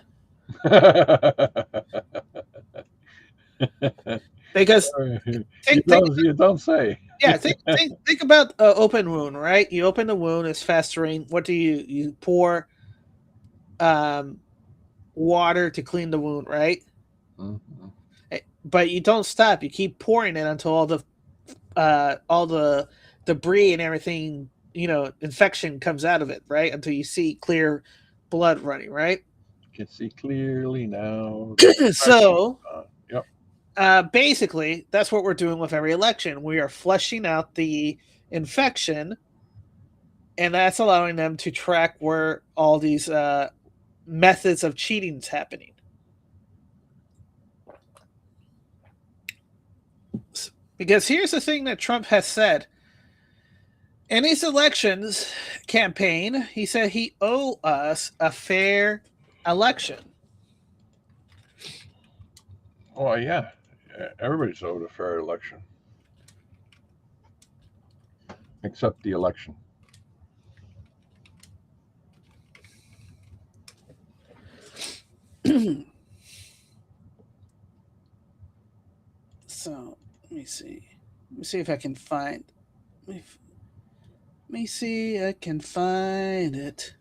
Speaker 1: Because
Speaker 2: you don't say.
Speaker 1: Yeah, think about open wound, right? You open the wound, it's festering. What do you pour water to clean the wound, right?
Speaker 2: Mm-hmm.
Speaker 1: But you don't stop. You keep pouring it until all the debris and everything, infection comes out of it, right? Until you see clear blood running, right?
Speaker 2: You can see clearly now.
Speaker 1: So,
Speaker 2: yep.
Speaker 1: Basically, that's what we're doing with every election. We are flushing out the infection, and that's allowing them to track where all these methods of cheating is happening. Because here's the thing that Trump has said. In his elections campaign, he said he owed us a fair election.
Speaker 2: Oh, yeah. Everybody's owed a fair election. Except the election.
Speaker 1: So, let me see. Let me see if I can find. Let me see. I can find it.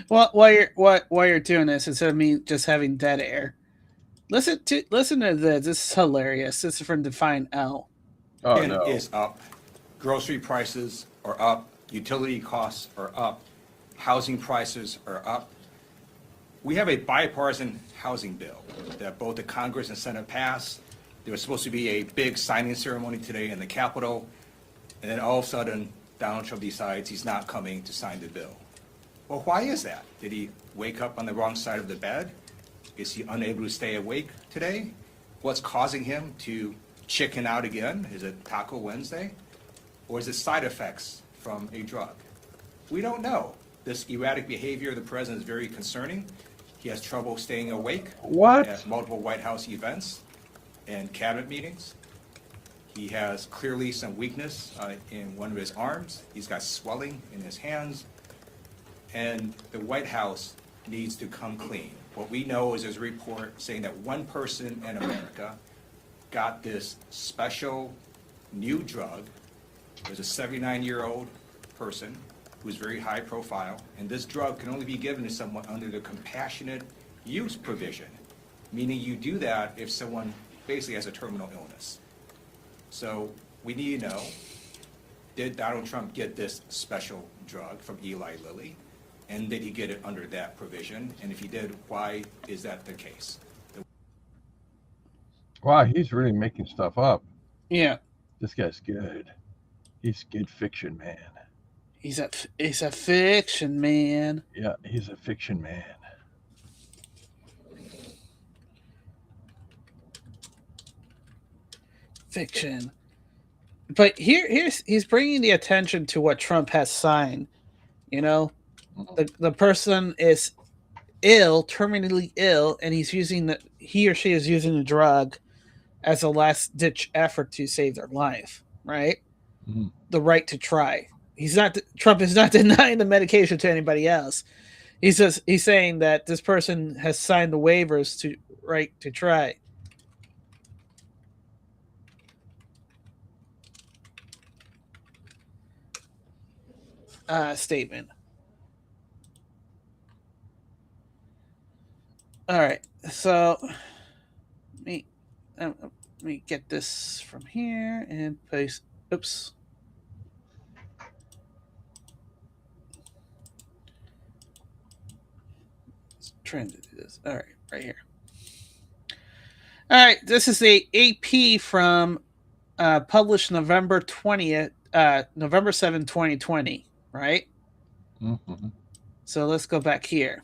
Speaker 1: Well, while you're doing this, instead of me just having dead air, listen to this. This is hilarious. This is from Define L.
Speaker 2: Oh, no.
Speaker 9: Is up. Grocery prices are up. Utility costs are up. Housing prices are up. We have a bipartisan housing bill that both the Congress and Senate passed. There was supposed to be a big signing ceremony today in the Capitol, and then all of a sudden, Donald Trump decides he's not coming to sign the bill. Well, why is that? Did he wake up on the wrong side of the bed? Is he unable to stay awake today? What's causing him to chicken out again? Is it Taco Wednesday? Or is it side effects from a drug? We don't know. This erratic behavior of the president is very concerning. He has trouble staying awake at multiple White House events and cabinet meetings. He has clearly some weakness in one of his arms. He's got swelling in his hands. And the White House needs to come clean. What we know is there's a report saying that one person in America got this special new drug. There's a 79-year-old person who's very high profile, and this drug can only be given to someone under the compassionate use provision, meaning you do that if someone basically has a terminal illness. So we need to know, did Donald Trump get this special drug from Eli Lilly? And did he get it under that provision? And if he did, why is that the case?
Speaker 2: Wow, he's really making stuff up.
Speaker 1: Yeah.
Speaker 2: This guy's good. He's good fiction, man.
Speaker 1: He's a fiction man.
Speaker 2: Yeah, he's a fiction man.
Speaker 1: Fiction. But he's bringing the attention to what Trump has signed. The person is ill, terminally ill, and he or she is using the drug as a last ditch effort to save their life, right?
Speaker 2: Mm-hmm.
Speaker 1: The right to try. Trump is not denying the medication to anybody else. He's saying that this person has signed the waivers to right to try. Statement. All right, so let me get this from here and paste. Oops. Trying to do this. All right, right here. All right, this is the AP from published November 20th, November 7, 2020, right?
Speaker 2: Mm-hmm.
Speaker 1: So let's go back here.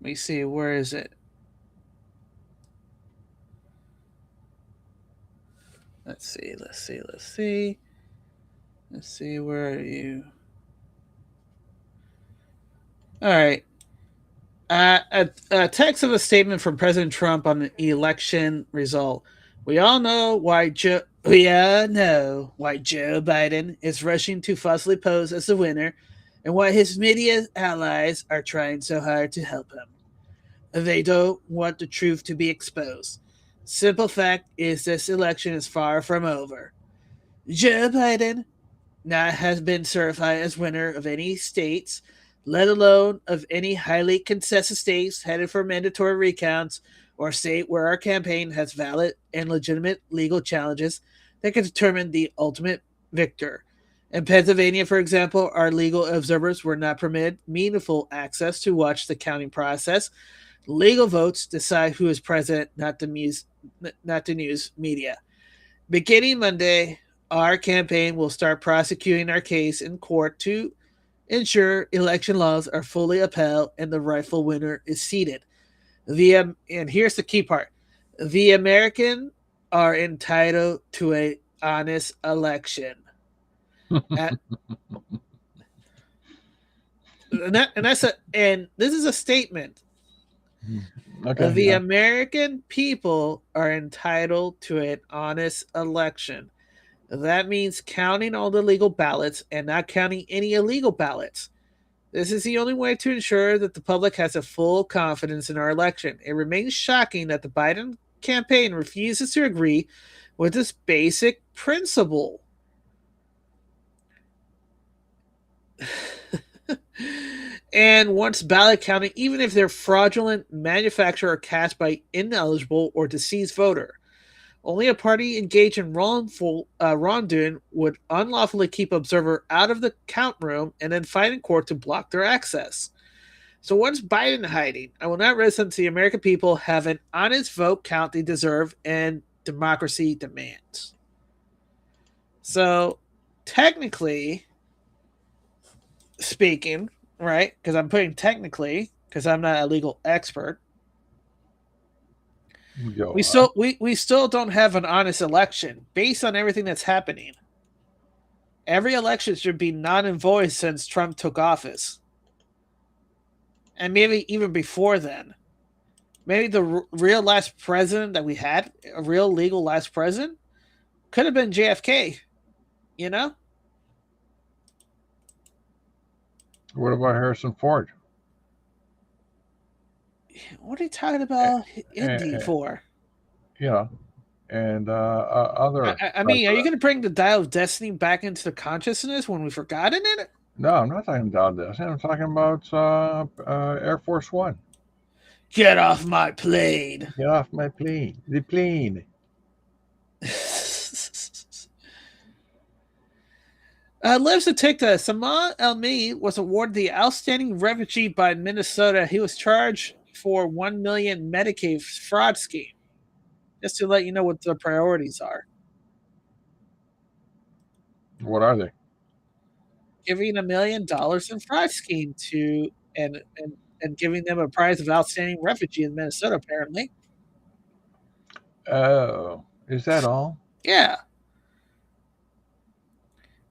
Speaker 1: Let me see, where is it? Let's see, where are you? All right. A text of a statement from President Trump on the election result. We all know why We all know why Joe Biden is rushing to falsely pose as the winner and why his media allies are trying so hard to help him. They don't want the truth to be exposed. Simple fact is this election is far from over. Joe Biden not has been certified as winner of any states, let alone of any highly contested states headed for mandatory recounts or state where our campaign has valid and legitimate legal challenges that can determine the ultimate victor. In Pennsylvania, for example, our legal observers were not permitted meaningful access to watch the counting process. Legal votes decide who is president, not the news media. Beginning Monday, our campaign will start prosecuting our case in court to ensure election laws are fully upheld and the rightful winner is seated. And here's the key part: the American are entitled to an honest election. and this is a statement.
Speaker 2: Okay,
Speaker 1: The American people are entitled to an honest election. That means counting all the legal ballots and not counting any illegal ballots. This is the only way to ensure that the public has a full confidence in our election. It remains shocking that the Biden campaign refuses to agree with this basic principle. And once ballot counting, even if they're fraudulent, manufactured or cast by ineligible or deceased voter. Only a party engaged in wrongdoing would unlawfully keep observer out of the count room and then fight in court to block their access. So once Biden hiding, I will not rest until the American people have an honest vote count they deserve and democracy demands. So technically speaking, right? Because I'm putting technically, because I'm not a legal expert. We still don't have an honest election based on everything that's happening. Every election should be non and void since Trump took office, and maybe even before then. Maybe the real last president that we had, a real legal last president, could have been JFK. You know.
Speaker 2: What about Harrison Ford?
Speaker 1: What are you talking about Indy for?
Speaker 2: Yeah, and other.
Speaker 1: I mean, are you going to bring the Dial of Destiny back into the consciousness when we've forgotten it?
Speaker 2: No, I'm not talking about this. I'm talking about Air Force One.
Speaker 1: Get off my plane.
Speaker 2: Get off my plane. The plane.
Speaker 1: Lives to Tikta, Sama Elmi was awarded the Outstanding Refugee by Minnesota. He was charged for $1 million Medicaid fraud scheme. Just to let you know what the priorities are.
Speaker 2: What are they?
Speaker 1: Giving $1 million in fraud scheme to and giving them a prize of outstanding refugee in Minnesota, apparently.
Speaker 2: Oh, is that all?
Speaker 1: Yeah.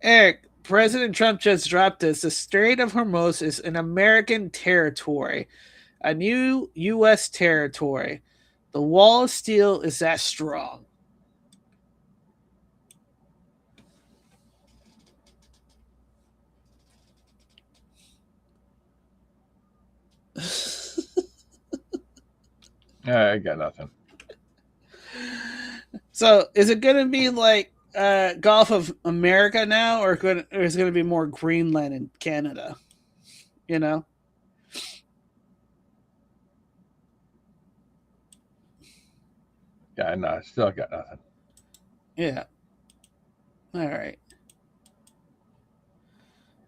Speaker 1: Eric, President Trump just dropped this. The Strait of Hormuz is an American territory, a new U.S. territory. The wall of steel is that strong.
Speaker 2: I got nothing.
Speaker 1: So, is it going to be like Gulf of America now, or is it going to be more Greenland and Canada? You know?
Speaker 2: Yeah, no, still got nothing.
Speaker 1: Yeah. All right.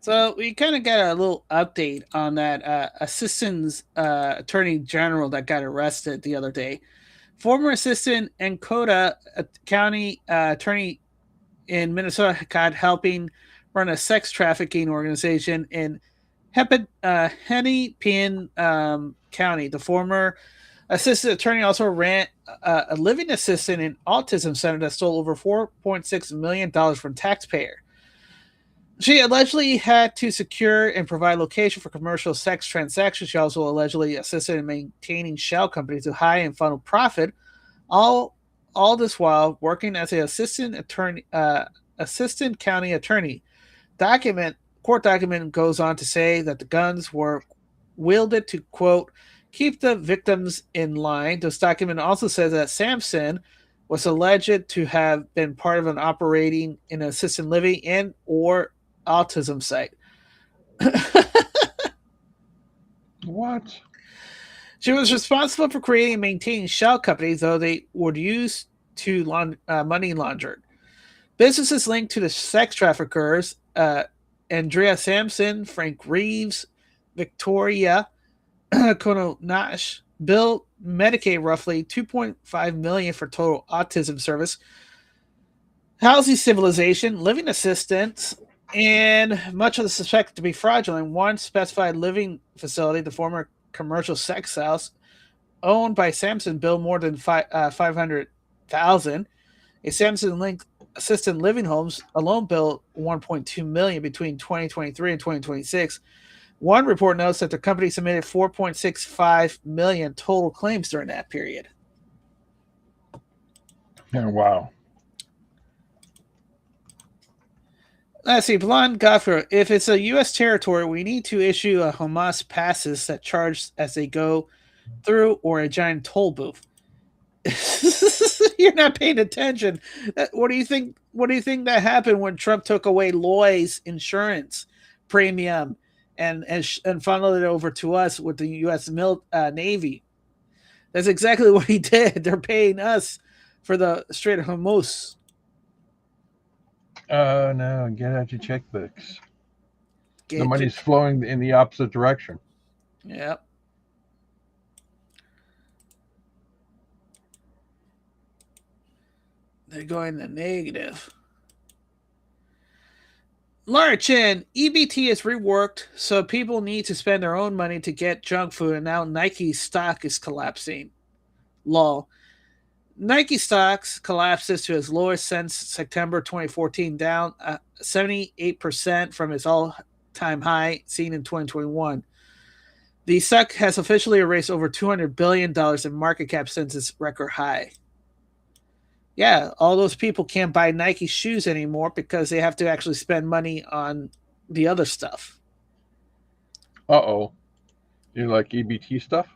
Speaker 1: So we kind of got a little update on that assistant attorney general that got arrested the other day. Former assistant Ancona County attorney in Minnesota got helping run a sex trafficking organization in Hennepin County. The former assistant attorney also ran a living assistant in autism center that stole over $4.6 million from taxpayer. She allegedly had to secure and provide location for commercial sex transactions. She also allegedly assisted in maintaining shell companies to hide and funnel profit, all all this while working as an assistant county attorney. Court document goes on to say that the guns were wielded to, quote, keep the victims in line. This document also says that Sampson was alleged to have been part of an operating in an assisted living and or autism site.
Speaker 2: What?
Speaker 1: She was responsible for creating and maintaining shell companies, though they were used to money laundered. Businesses linked to the sex traffickers, Andrea Sampson, Frank Reeves, Victoria Kononash, billed Medicaid roughly $2.5 million for total autism service, housing civilization, living assistance, and much of the suspected to be fraudulent. One specified living facility, the former commercial sex house owned by Sampson, billed more than $500,000. A Sampson-linked assisted living homes alone billed $1.2 million between 2023 and 2026. One report notes that the company submitted $4.65 million total claims during that period.
Speaker 2: Yeah, wow.
Speaker 1: Let's see, Blonde Godfrey. If it's a U.S. territory, we need to issue a Hamas passes that charge as they go through, or a giant toll booth. You're not paying attention. What do you think? What do you think that happened when Trump took away Lloyd's insurance premium and funneled it over to us with the U.S. Navy? That's exactly what he did. They're paying us for the Strait of Hormuz.
Speaker 2: Oh, no, get out your checkbooks. The money's flowing in the opposite direction.
Speaker 1: Yep. They're going the negative. Laura Chin, EBT is reworked, so people need to spend their own money to get junk food, and now Nike stock is collapsing. Lol. Nike stocks collapses to its lowest since September 2014, down 78% from its all-time high seen in 2021. The stock has officially erased over $200 billion in market cap since its record high. Yeah, all those people can't buy Nike shoes anymore because they have to actually spend money on the other stuff.
Speaker 2: Uh-oh. You like EBT stuff?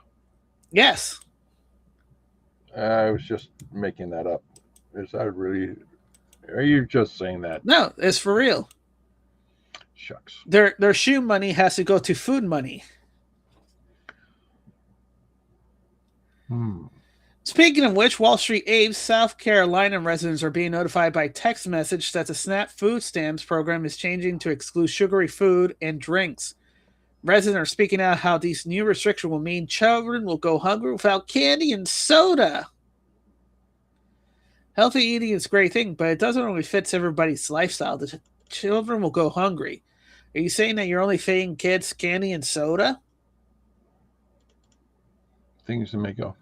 Speaker 1: Yes.
Speaker 2: I was just making that up. Is that really... Are you just saying that?
Speaker 1: No, it's for real.
Speaker 2: Shucks.
Speaker 1: Their shoe money has to go to food money. Speaking of which, Wall Street Abe's South Carolina residents are being notified by text message that the SNAP food stamps program is changing to exclude sugary food and drinks. Residents are speaking out how these new restrictions will mean children will go hungry without candy and soda. Healthy eating is a great thing, but it doesn't really fit everybody's lifestyle. The children will go hungry. Are you saying that you're only feeding kids candy and soda?
Speaker 2: Things that make go,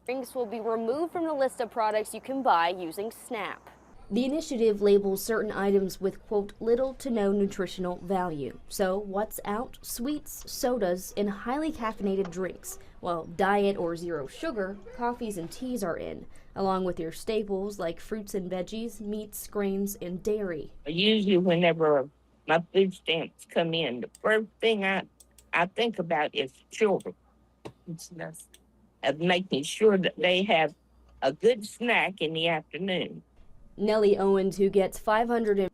Speaker 10: Drinks will be removed from the list of products you can buy using SNAP.
Speaker 11: The initiative labels certain items with, quote, little to no nutritional value. So what's out? Sweets, sodas, and highly caffeinated drinks. While diet or zero sugar, coffees and teas are in, along with your staples like fruits and veggies, meats, grains, and dairy.
Speaker 12: Usually whenever my food stamps come in, the first thing I think about is children. It's just of making sure that they have a good snack in the afternoon.
Speaker 11: Nellie Owens, who gets 500.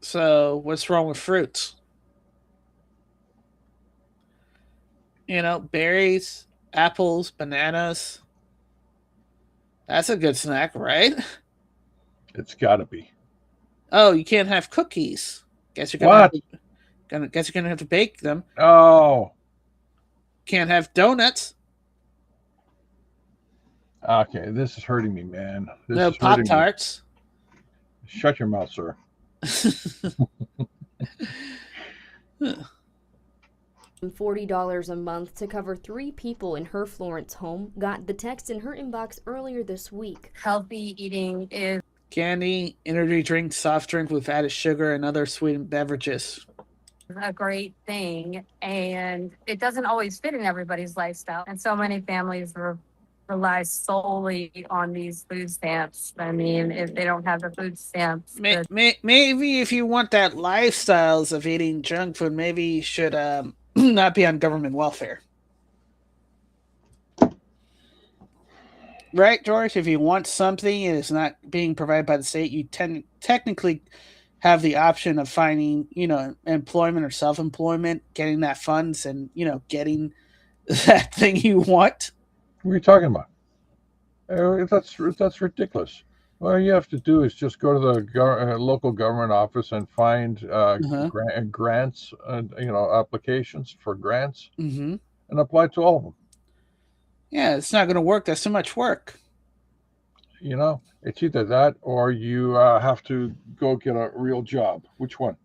Speaker 1: So what's wrong with fruits? You know, berries, apples, bananas. That's a good snack, right?
Speaker 2: It's got to be.
Speaker 1: Oh, you can't have cookies. Guess you're gonna have to bake them.
Speaker 2: Oh.
Speaker 1: Can't have donuts.
Speaker 2: Okay, this is hurting me, man.
Speaker 1: No Pop-Tarts.
Speaker 2: Shut your mouth, sir.
Speaker 11: $40 a month to cover 3 people in her Florence home got the text in her inbox earlier this week.
Speaker 12: Healthy eating is
Speaker 1: candy, energy drink, soft drink with added sugar, and other sweetened beverages.
Speaker 13: a great thing, and it doesn't always fit in everybody's lifestyle. And so many families rely solely on these food stamps. I mean, if they don't have the food stamps,
Speaker 1: maybe if you want that lifestyles of eating junk food, maybe you should not be on government welfare. Right, George? If you want something and it's not being provided by the state, you technically have the option of finding, employment or self-employment, getting that funds and, getting that thing you want.
Speaker 2: What are you talking about? That's ridiculous. All you have to do is just go to the local government office and find grants, applications for grants, and apply to all of them.
Speaker 1: Yeah, it's not going to work. That's too much work.
Speaker 2: It's either that or you have to go get a real job. Which one?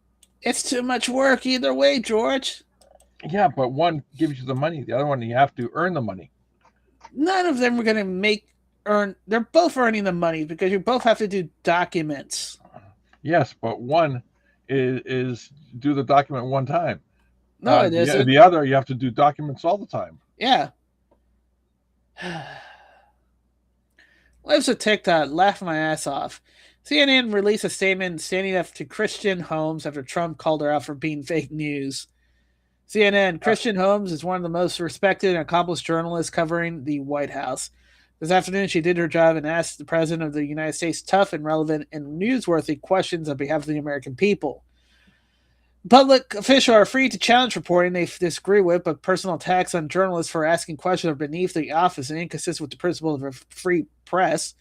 Speaker 1: It's too much work either way, George.
Speaker 2: Yeah, but one gives you the money. The other one, you have to earn the money.
Speaker 1: None of them are going to earn. They're both earning the money because you both have to do documents.
Speaker 2: Yes, but one is do the document one time.
Speaker 1: No, it isn't.
Speaker 2: The other, you have to do documents all the time.
Speaker 1: Yeah. Lives of TikTok, laughing my ass off. CNN released a statement standing up to Christian Holmes after Trump called her out for being fake news. CNN, Christian Holmes is one of the most respected and accomplished journalists covering the White House. This afternoon, she did her job and asked the President of the United States tough and relevant and newsworthy questions on behalf of the American people. Public officials are free to challenge reporting they disagree with, but personal attacks on journalists for asking questions are beneath the office and inconsistent with the principle of a free press.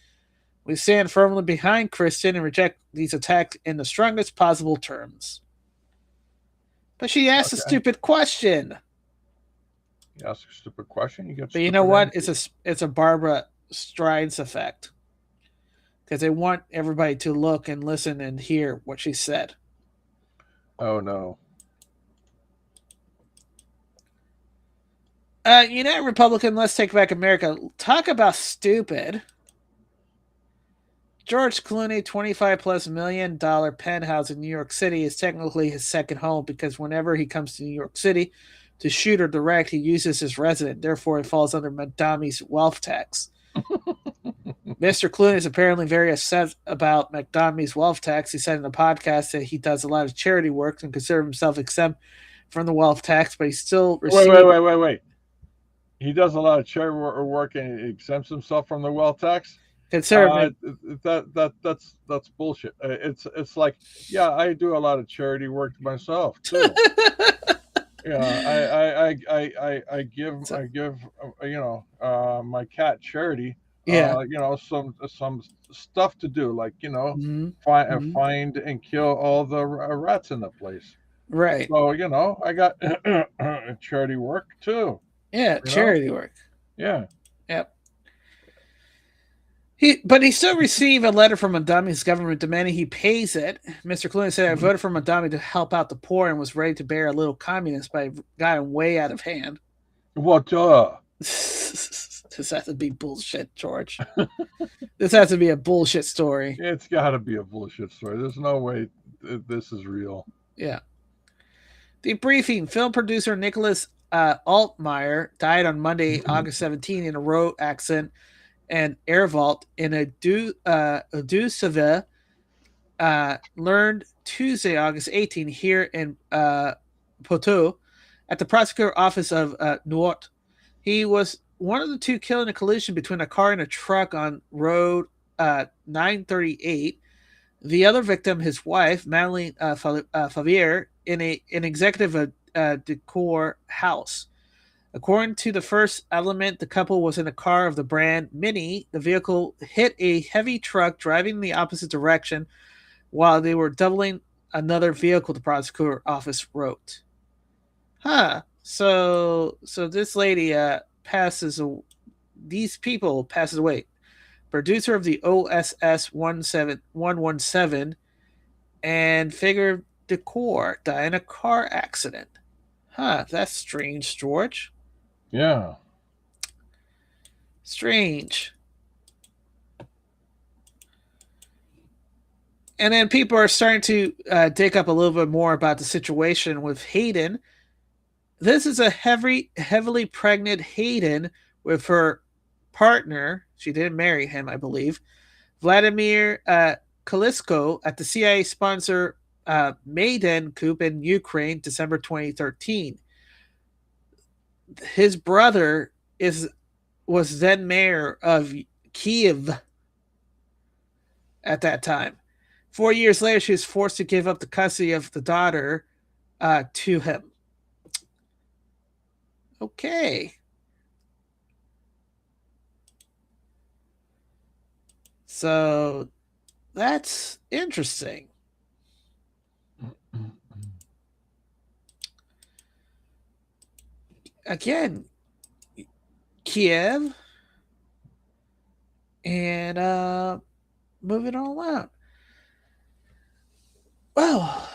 Speaker 1: We stand firmly behind Kristen and reject these attacks in the strongest possible terms. But she asked a stupid question.
Speaker 2: You ask a stupid question, you get.
Speaker 1: But you know what? It's a Barbara Streisand effect, because they want everybody to look and listen and hear what she said.
Speaker 2: Oh no.
Speaker 1: United Republican, let's take back America. Talk about stupid. George Clooney, $25+ million penthouse in New York City is technically his second home because whenever he comes to New York City to shoot or direct, he uses his resident. Therefore, it falls under McDommie's wealth tax. Mr. Clooney is apparently very upset about McDommie's wealth tax. He said in a podcast that he does a lot of charity work and considers himself exempt from the wealth tax, but he still receives...
Speaker 2: Wait. He does a lot of charity work and he exempts himself from the wealth tax? That's bullshit. It's like, yeah, I do a lot of charity work myself too. Yeah, I give my cat Charity. Some stuff to do, like find and kill all the rats in the place.
Speaker 1: Right.
Speaker 2: So I got charity work too.
Speaker 1: Yeah, charity work.
Speaker 2: Yeah.
Speaker 1: Yep. But he still received a letter from McDommie's government demanding he pays it. Mr. Clooney said, I voted for McDommie to help out the poor and was ready to bear a little communist, but I got him way out of hand.
Speaker 2: What?
Speaker 1: This has to be bullshit, George. This has to be a bullshit story.
Speaker 2: It's got to be a bullshit story. There's no way this is real.
Speaker 1: Yeah. Debriefing. Film producer Nicholas Altmeyer died on Monday, August 17, in a road accident and air vault in a Dusaville, learned Tuesday, August 18, here in Poteau at the prosecutor office of Nouart. He was one of the two killed in a collision between a car and a truck on road 938. The other victim, his wife, Madeleine Favier, in an executive decor house. According to the first element, the couple was in a car of the brand Mini. The vehicle hit a heavy truck driving in the opposite direction while they were doubling another vehicle, the prosecutor office wrote. So this lady these people passes away. Producer of the OSS 117 and figure decor died in a car accident. That's strange, George.
Speaker 2: Yeah.
Speaker 1: Strange. And then people are starting to dig up a little bit more about the situation with Hayden. This is a heavily pregnant Hayden with her partner. She didn't marry him, I believe. Vladimir Kalisko at the CIA sponsor Maidan coup in Ukraine, December 2013. His brother was then mayor of Kiev at that time. 4 years later, she was forced to give up the custody of the daughter to him. Okay. So that's interesting. Again, Kiev and moving all out. Well,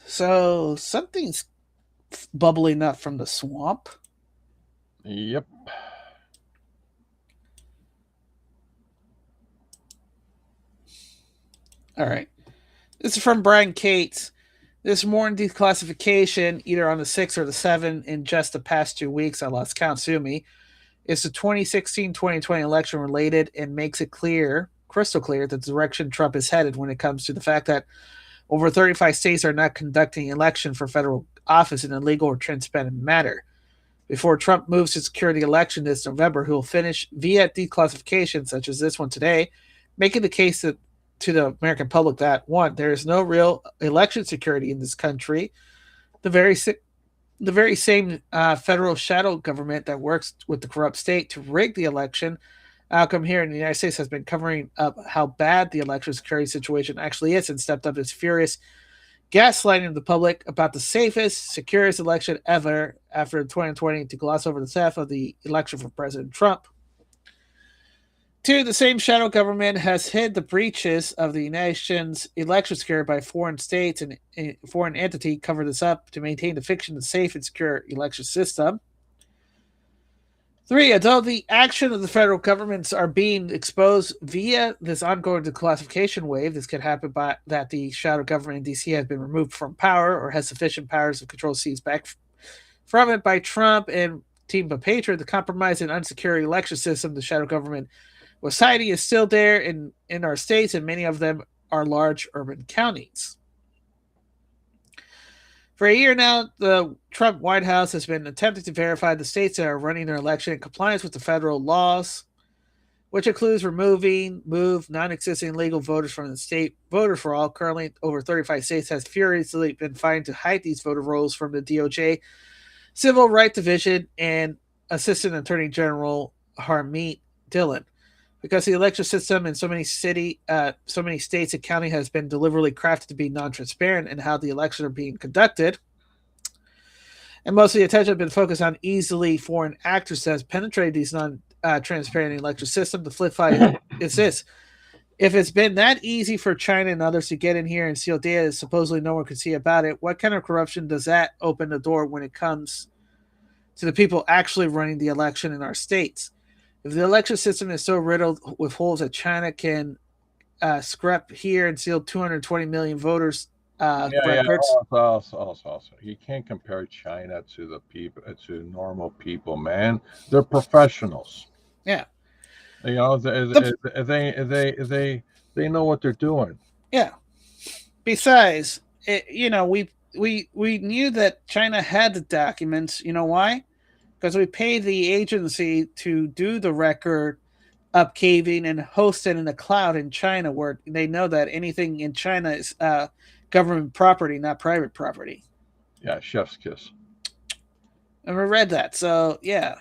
Speaker 1: so something's bubbling up from the swamp.
Speaker 2: Yep.
Speaker 1: All right. This is from Brian Cates. This morning declassification, either on the 6th or the 7th, in just the past 2 weeks, I lost count, sue me, is the 2016-2020 election related and makes it clear, crystal clear, the direction Trump is headed when it comes to the fact that over 35 states are not conducting election for federal office in a legal or transparent manner. Before Trump moves to secure the election this November, he will finish via declassification, such as this one today, making the case that to the American public that, one, there is no real election security in this country. The very same federal shadow government that works with the corrupt state to rig the election outcome here in the United States has been covering up how bad the election security situation actually is and stepped up its furious gaslighting of the public about the safest, securest election ever after 2020 to gloss over the theft of the election for President Trump. Two, the same shadow government has hid the breaches of the nation's election security by foreign states and a foreign entity cover this up to maintain the fiction of safe and secure election system. Three, although the action of the federal governments are being exposed via this ongoing declassification wave, this could happen by that the shadow government in D.C. has been removed from power or has sufficient powers to control seized back from it by Trump and Team of Patriot, the compromised and unsecure election system the shadow government was citing is still there in our states, and many of them are large urban counties. For a year now, the Trump White House has been attempting to verify the states that are running their election in compliance with the federal laws, which includes removing non-existing legal voters from the state voter roll. Currently, over 35 states has furiously been fighting to hide these voter rolls from the DOJ, Civil Rights Division, and Assistant Attorney General Harmeet Dillon. Because the election system in so many states and counties has been deliberately crafted to be non-transparent in how the elections are being conducted, and most of the attention has been focused on easily foreign actors that has penetrated these non-transparent election system. The flip side is this: if it's been that easy for China and others to get in here and steal data that supposedly no one could see about it, what kind of corruption does that open the door when it comes to the people actually running the election in our states? If the election system is so riddled with holes that China can scrap here and steal 220 million voters records.
Speaker 2: Also, you can't compare China to the people, to normal people, man. They're professionals.
Speaker 1: Yeah,
Speaker 2: you know they know what they're doing.
Speaker 1: Yeah. Besides, we knew that China had the documents. You know why? Because we paid the agency to do the record upcaving and host it in the cloud in China, where they know that anything in China is government property, not private property.
Speaker 2: Yeah, chef's kiss.
Speaker 1: And we read that. So, yeah.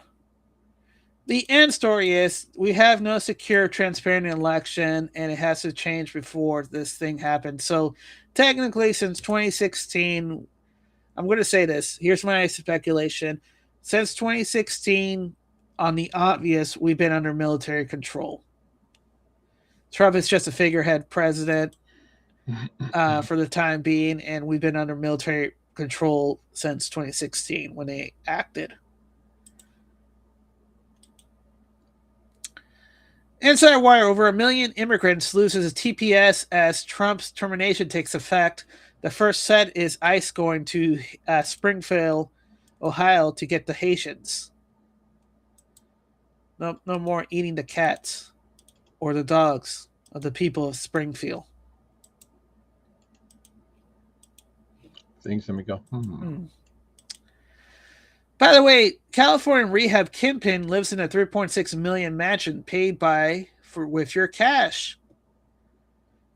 Speaker 1: The end story is we have no secure, transparent election, and it has to change before this thing happens. So, technically, since 2016, I'm going to say this. Here's my speculation. Since 2016, on the obvious, we've been under military control. Trump is just a figurehead president for the time being, and we've been under military control since 2016 when they acted. Inside Wire, over 1 million immigrants loses TPS as Trump's termination takes effect. The first set is ICE going to Springfield, Ohio to get the Haitians. No more eating the cats or the dogs of the people of Springfield.
Speaker 2: Things that we go,
Speaker 1: By the way, California rehab kingpin lives in a $3.6 million mansion paid with your cash.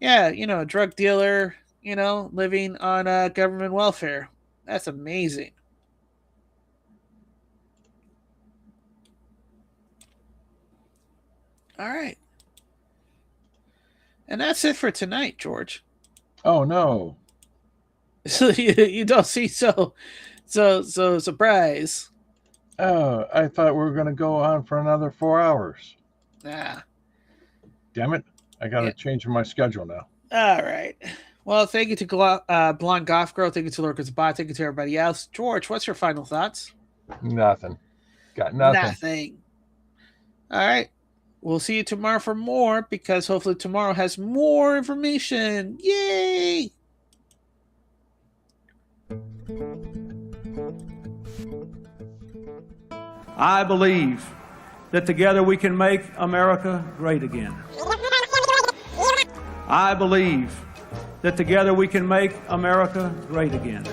Speaker 1: Yeah, a drug dealer, living on government welfare. That's amazing. All right. And that's it for tonight, George.
Speaker 2: Oh, no.
Speaker 1: So you don't see so surprised.
Speaker 2: Oh, I thought we were going to go on for another 4 hours.
Speaker 1: Ah.
Speaker 2: Damn it. I got to change my schedule now.
Speaker 1: All right. Well, thank you to Blonde Golf Girl. Thank you to Lurker's Bot. Thank you to everybody else. George, what's your final thoughts?
Speaker 2: Nothing. Got nothing.
Speaker 1: Nothing. All right. We'll see you tomorrow for more, because hopefully tomorrow has more information. Yay!
Speaker 14: I believe that together we can make America great again. I believe that together we can make America great again.